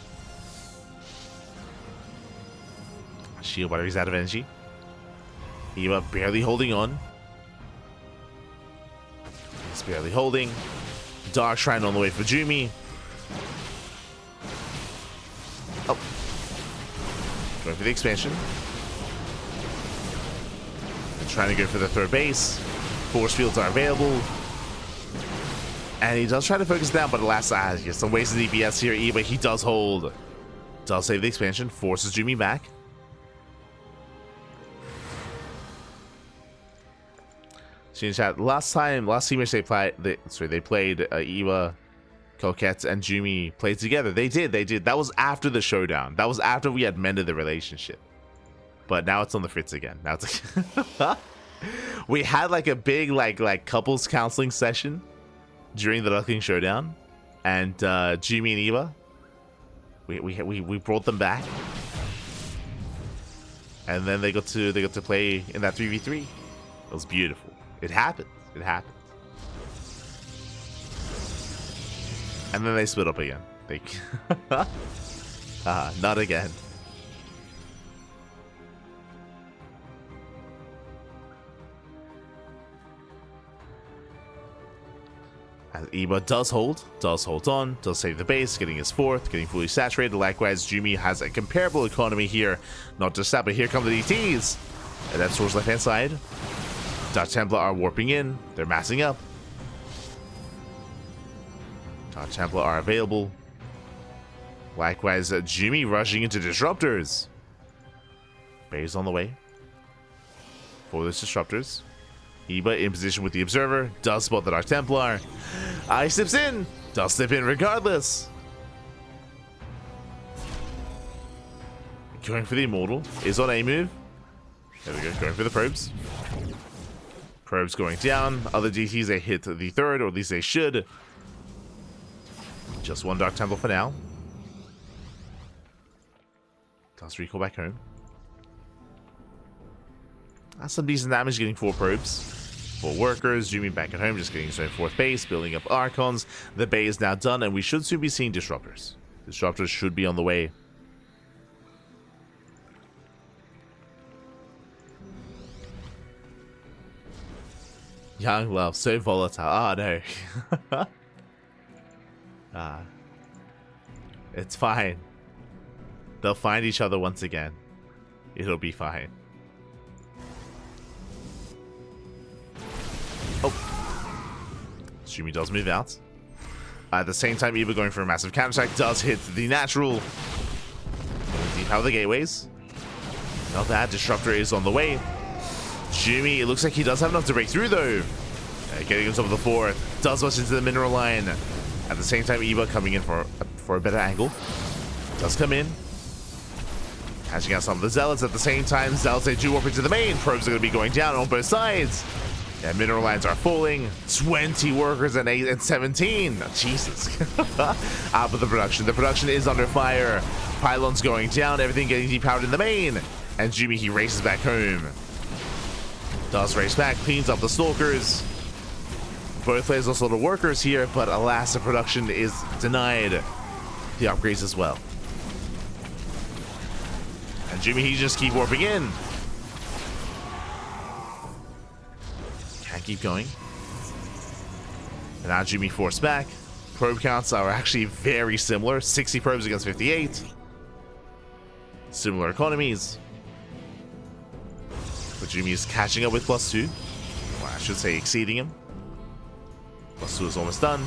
Shield batteries out of energy. Eva barely holding on. He's barely holding. Dark Shrine on the way for Jumy. Oh. Going for the expansion. And trying to go for the 3rd base. Force fields are available. And he does try to focus down, but alas, he gets some wasted DPS here. Eva, he does hold. Does save the expansion. Forces Jumy back. In chat, last team they played Eva, Coquette and Jumy played together. They did. That was after the showdown. That was after we had mended the relationship. But now it's on the fritz again. Now it's like we had like a big like couples counseling session during the Duckling showdown, and Jumy and Eva, we brought them back, and then they got to play in that 3v3. It was beautiful. It happened. It happened. And then they split up again. They not again. As Eba does hold on, does save the base, getting his fourth, getting fully saturated. Likewise, Jumy has a comparable economy here. Not just that, but here come the DTs. And that's towards left-hand side. Dark Templar are warping in. They're massing up. Dark Templar are available. Likewise, Jumy rushing into Disruptors. Base on the way for those Disruptors. Eba in position with the Observer. Does spot the Dark Templar. Eye slips in. Does slip in regardless. Going for the Immortal. Is on a move. There we go. Going for the Probes. Probes going down. Other DTs, they hit the third, or at least they should. Just one Dark Templar for now. Does recall back home. That's some decent damage, getting 4 probes. 4 workers. Jumy back at home, just getting his own 4th base, building up Archons. The bay is now done, and we should soon be seeing Disruptors. Disruptors should be on the way. Young love, so volatile. Ah, no. It's fine. They'll find each other once again. It'll be fine. Oh. Jumy does move out. At the same time, Eva going for a massive counterattack does hit the natural. Deep out of the gateways. Not bad. Disruptor is on the way. Jumy, it looks like he does have enough to break through, though. Getting on top of the 4th. Does rush into the mineral line. At the same time, Eva coming in for a better angle. Does come in. Catching out some of the Zealots. At the same time, Zealots, they do warp into the main. Probes are going to be going down on both sides. Yeah, mineral lines are falling. 20 workers and 8 and 17. Oh, Jesus. But the production is under fire. Pylons going down. Everything getting depowered in the main. And Jumy, he races back home. Does race back. Cleans up the Stalkers. Both players also the workers here, but alas, the production is denied. The upgrades as well. And Jumy, he just keep warping in. Can't keep going. And now Jumy forced back. Probe counts are actually very similar. 60 probes against 58. Similar economies. But Jumy is catching up with +2. Well, I should say exceeding him. +2 is almost done.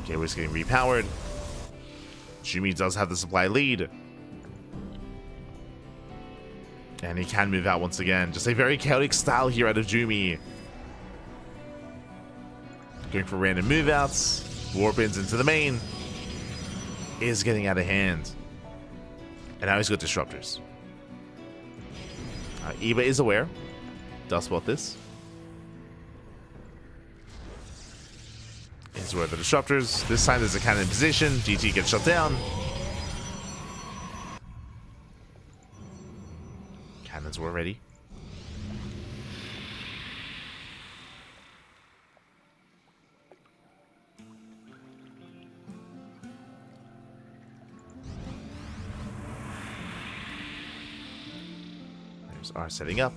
Gateway's getting repowered. Jumy does have the supply lead. And he can move out once again. Just a very chaotic style here out of Jumy. Going for random move outs. Warp-ins into the main. Is getting out of hand. And now he's got Disruptors. Eba is aware. Does spot this. Is where the Disruptors. This time there's a cannon in position. DT gets shut down. Cannons were ready. There's R setting up.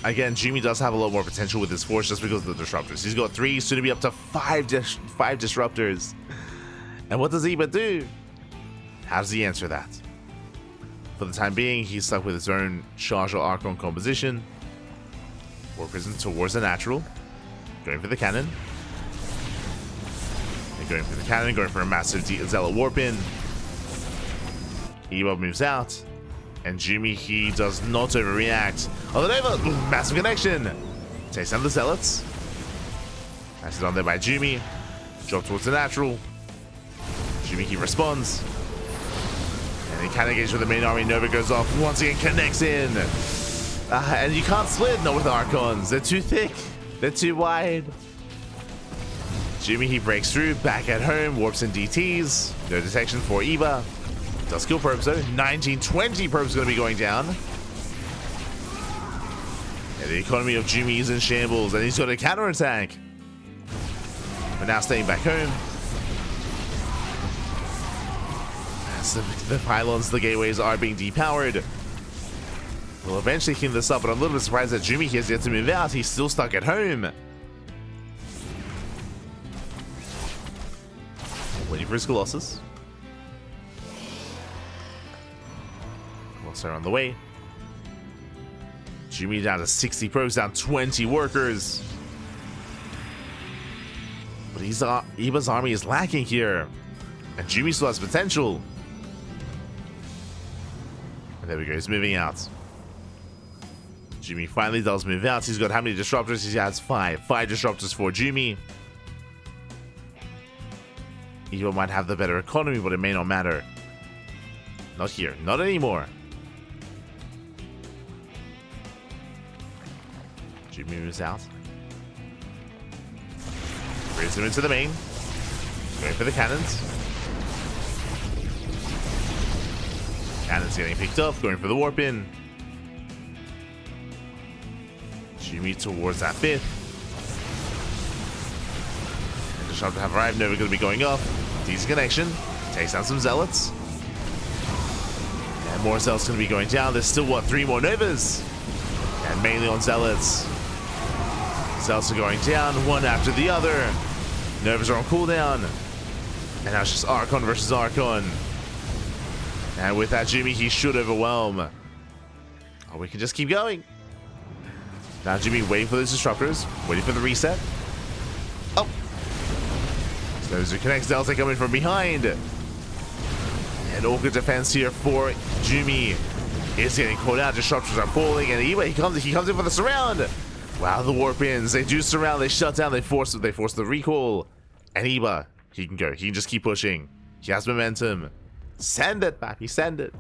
Again, Jumy does have a lot more potential with his force just because of the Disruptors. He's got 3, soon to be up to 5 Disruptors. And what does Eba do? How does he answer that? For the time being, he's stuck with his own Charge or Archon composition. Warp prison towards the natural. Going for the cannon. And going for the cannon, going for a massive Zealot warp in. Eba moves out. And Jumy, he does not overreact. Oh, the Nova! Massive connection! Takes down the Zealots. That's it on there by Jumy. Drop towards the natural. Jumy, he responds. And he can't engage with the main army. Nova goes off. Once again, connects in. And you can't split, not with Archons. They're too thick. They're too wide. Jumy, he breaks through. Back at home. Warps and DTs. No detection for Eva. Does kill probes though. 1920 probes going to be going down. And the economy of Jumy is in shambles. And he's got a counterattack. But now staying back home. As the pylons, the gateways are being depowered. We'll eventually clean this up, but I'm a little bit surprised that Jumy has yet to move out. He's still stuck at home. Waiting for his Colossus. Colossus are on the way. Jumy down to 60 probes, down 20 workers. But Eva's army is lacking here. And Jumy still has potential. And there we go, he's moving out. Jumy finally does move out. He's got how many disruptors? He has 5. 5 disruptors for Jumy. Eva might have the better economy, but it may not matter. Not here. Not anymore. Jumy moves out. Brings him into the main. Going for the cannons. Cannons getting picked up. Going for the warp in. Jumy towards that 5th. And the Disruptor have arrived. Nova going to be going off. Decent connection. Takes down some Zealots. And more Zealots going to be going down. There's still, what, 3 more Novas? And mainly on Zealots. Zealots are going down, one after the other. Novas are on cooldown. And now it's just Archon versus Archon. And with that, Jumy, he should overwhelm. Oh, we can just keep going. Now Jumy waiting for those disruptors, waiting for the reset. Oh! So those who connect, Delta coming from behind. And all good defense here for Jumy. Is getting caught out, disruptors are falling, and he comes in for the surround. Wow, the warp ins, they do surround, they shut down, they force the recall. And Eva, he can go, he can just keep pushing. He has momentum. Send it, Pappy, send it.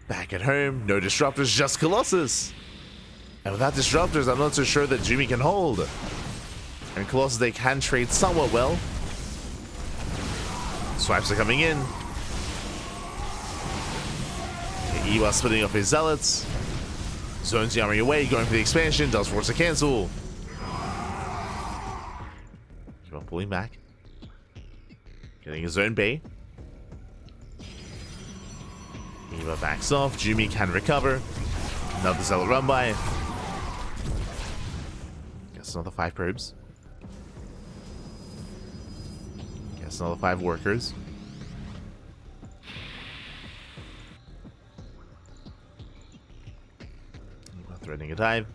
Back at home, no disruptors, just Colossus. And without disruptors, I'm not so sure that Jumy can hold. And Colossus, they can trade somewhat well. Swipes are coming in. Okay, Eva splitting up his Zealots. Zones the army away, going for the expansion, does force a cancel. Keep on pulling back. Getting his own bay. Eva backs off, Jumy can recover. Another Zealot run by. Guess another 5 probes. Guess another 5 workers. Threatening a dive.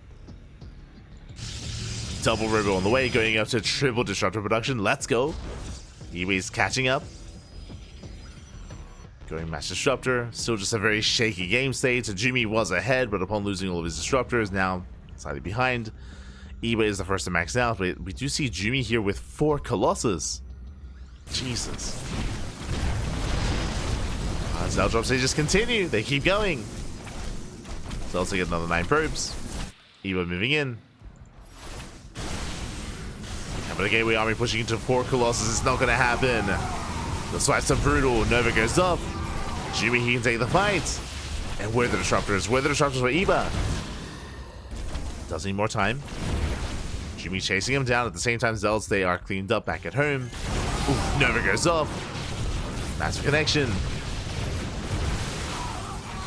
Double Robo on the way, going up to triple disruptor production. Let's go. Ewa's catching up. Going Mass Disruptor. Still just a very shaky game state. Jumy was ahead, but upon losing all of his disruptors, now slightly behind. Ewa is the first to max out, but we do see Jumy here with 4 Colossus. Jesus. Zell drops, they just continue. They keep going. Zell's to get another 9 probes. Ewa moving in. But the Gateway Army pushing into 4 Colossus. It's not going to happen. The swipes are brutal. Nova goes up. Jumy, he can take the fight. And where are the disruptors? Where are the disruptors for Eva? Does need more time. Jumy chasing him down. At the same time, Zealots, they are cleaned up back at home. Ooh, Nova goes off. Massive connection.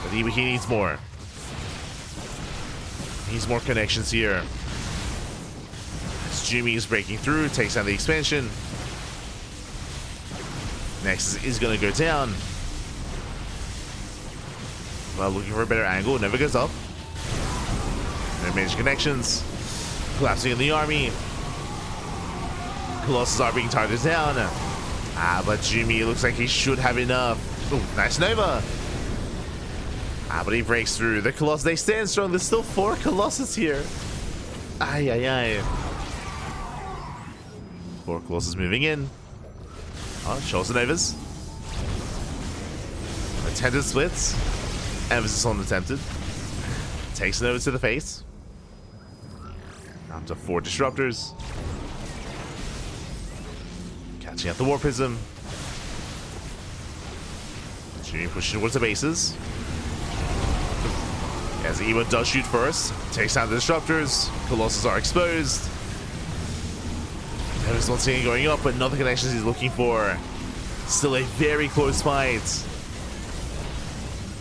But Eva, he needs more. He needs more connections here. As Jumy is breaking through, takes down the expansion. Nexus is going to go down. Well, looking for a better angle. Never goes up. No major connections. Collapsing in the army. Colossus are being targeted down. But Jumy looks like he should have enough. Ooh, nice Nova. But he breaks through. The Colossus, they stand strong. There's still 4 Colossus here. Ay, ay, ay. 4 Colossus moving in. Oh, shows the Novas. Attempted splits. Emphasis on attempted. Takes it over to the face. Up to 4 disruptors. Catching out the War Prism. Jumy pushing towards the bases. As Eva does shoot first. Takes out the disruptors. Colossus are exposed. There's not seeing going up, but not the connections he's looking for. Still a very close fight.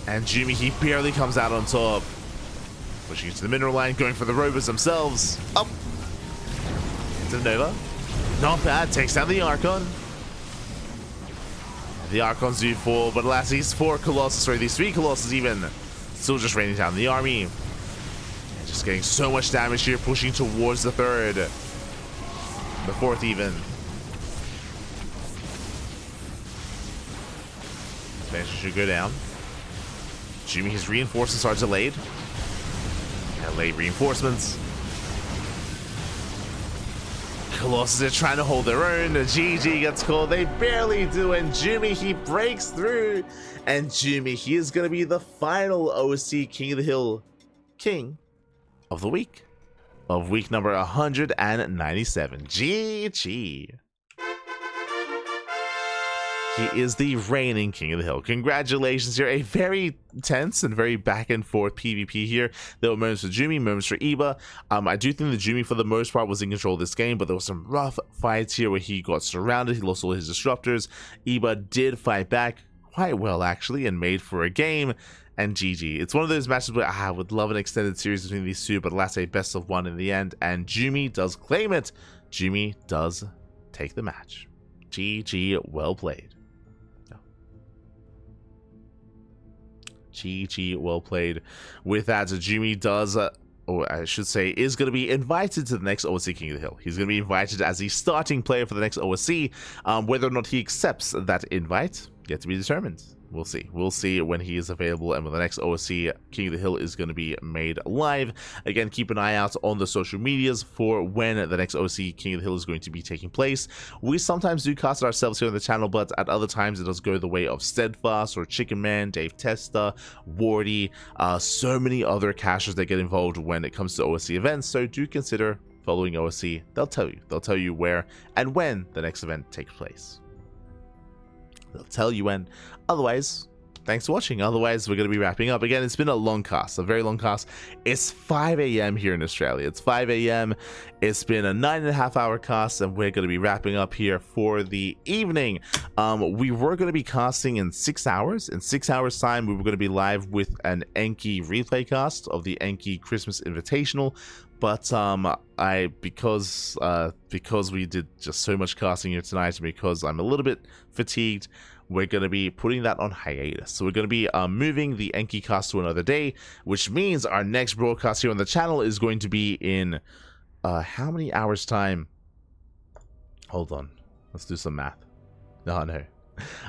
And Jumy, he barely comes out on top. Pushing into the mineral line, going for the rovers themselves. Up. Into the Nova. Not bad, takes down the Archon. The Archons do fall, but alas, these 4 Colossus, or these 3 Colossus even, still just raining down the army. And just getting so much damage here, pushing towards the 3rd. The 4th even. Expansion should go down. Jumy, his reinforcements are delayed. And late reinforcements. Colossus are trying to hold their own. The GG gets called. They barely do. And Jumy, he breaks through. And Jumy, he is going to be the final OSC King of the Hill King of the week. Of week number 197. GG. He is the reigning King of the Hill. Congratulations here. A very tense and very back and forth PvP here. There were moments for Jumy, moments for Eba. I do think that Jumy, for the most part, was in control of this game, but there were some rough fights here where he got surrounded. He lost all his disruptors. Eba did fight back quite well, actually, and made for a game. And GG. It's one of those matches where I would love an extended series between these two, but alas, a best of 1 in the end. And Jumy does claim it. Jumy does take the match. GG, well played. GG, well played. With that, Jumy does, or I should say, is going to be invited to the next OSC King of the Hill. He's going to be invited as the starting player for the next OSC. Whether or not he accepts that invite, yet to be determined. We'll see. We'll see when he is available and when the next OSC King of the Hill is going to be made live. Again, keep an eye out on the social medias for when the next OSC King of the Hill is going to be taking place. We sometimes do cast it ourselves here on the channel, but at other times it does go the way of Steadfast or Chicken Man, Dave Testa, Wardy, so many other casters that get involved when it comes to OSC events. So do consider following OSC. They'll tell you. They'll tell you where and when the next event takes place. They'll tell you when. Otherwise, thanks for watching. Otherwise, we're going to be wrapping up. Again, it's been a long cast, a very long cast. It's 5 a.m. here in Australia. It's 5 a.m. It's been a 9.5-hour cast, and we're going to be wrapping up here for the evening. We were going to be casting in 6 hours. In 6 hours' time, we were going to be live with an Enki replay cast of the Enki Christmas Invitational. But because we did just so much casting here tonight, and because I'm a little bit fatigued, we're going to be putting that on hiatus. So we're going to be moving the Enki cast to another day, which means our next broadcast here on the channel is going to be in how many hours time? Hold on, let's do some math. No.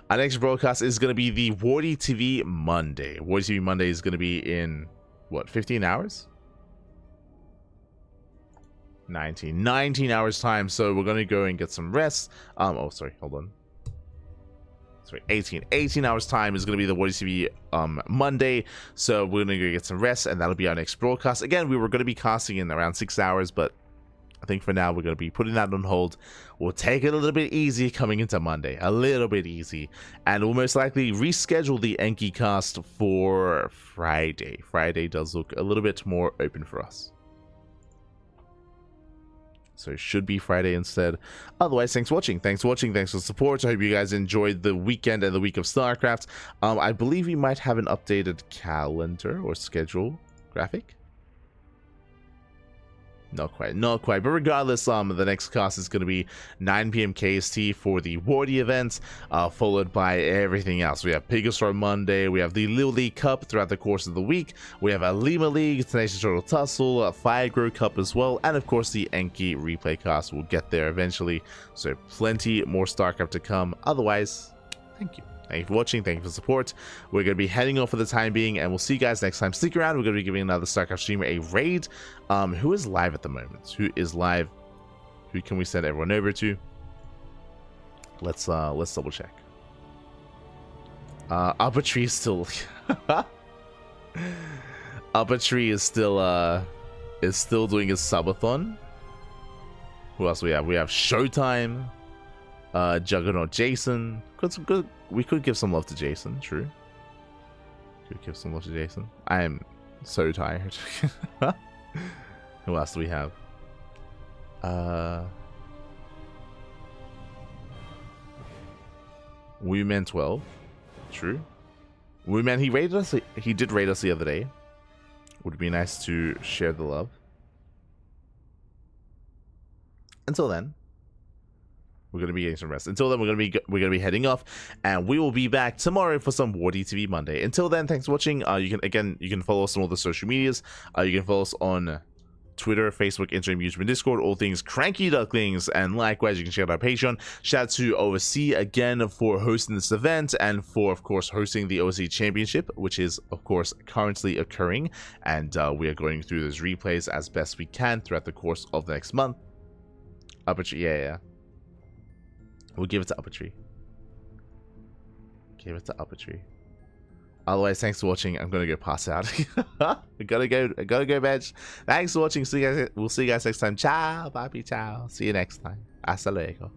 Our next broadcast is going to be the Wardy TV Monday. Wardy TV Monday is going to be in what, 15 hours? 19 hours time. So we're going to go and get some rest. Oh sorry, hold on. Sorry, 18 hours time is going to be the Wardy TV Monday. So we're going to go get some rest, and that'll be our next broadcast. Again, we were going to be casting in around 6 hours, but I think for now we're going to be putting that on hold. We'll take it a little bit easy coming into Monday, a little bit easy, and we'll most likely reschedule the Enki cast for Friday. Friday does look a little bit more open for us. So it should be Friday instead. Otherwise, thanks for watching. Thanks for watching. Thanks for the support. I hope you guys enjoyed the weekend and the week of StarCraft. I believe we might have an updated calendar or schedule graphic. Not quite. But regardless, the next cast is going to be 9 p.m. KST for the Wardy event, followed by everything else. We have Pegastar Monday, we have the Little League Cup throughout the course of the week, we have a Lima League, Tenacious Turtle Tussle, a Fire Grow Cup as well, and of course the Enki replay cast will get there eventually. So plenty more StarCraft to come. Otherwise, thank you. Thank you for watching. Thank you for the support. We're going to be heading off for the time being, and we'll see you guys next time. Stick around. We're going to be giving another StarCraft streamer a raid. Who is live at the moment? Who is live? Who can we send everyone over to? Let's double check. Upper Tree is still Upper Tree is still doing his subathon. Who else we have? We have Showtime, Juggernaut Jason. We could give some love to Jason, true. Could give some love to Jason. I am so tired. Who else do we have? Wooman 12. True. Wooman, he rated us. He did rate us the other day. Would be nice to share the love. Until then, we're gonna be getting some rest. Until then, we're gonna be heading off, and we will be back tomorrow for some Wardy TV Monday. Until then, thanks for watching. You can follow us on all the social medias. You can follow us on Twitter, Facebook, Instagram, YouTube, and Discord, all things CranKy Ducklings, and likewise, you can check out our Patreon. Shout out to OSC again for hosting this event, and for, of course, hosting the OSC Championship, which is, of course, currently occurring, and we are going through those replays as best we can throughout the course of the next month. Upper Tree, yeah. We'll give it to Upper Tree. Give it to Upper Tree. Otherwise, thanks for watching. I'm gonna go pass out. I gotta go, bench. Thanks for watching. See you guys. We'll see you guys next time. Ciao, papi, ciao. See you next time. Hasta luego.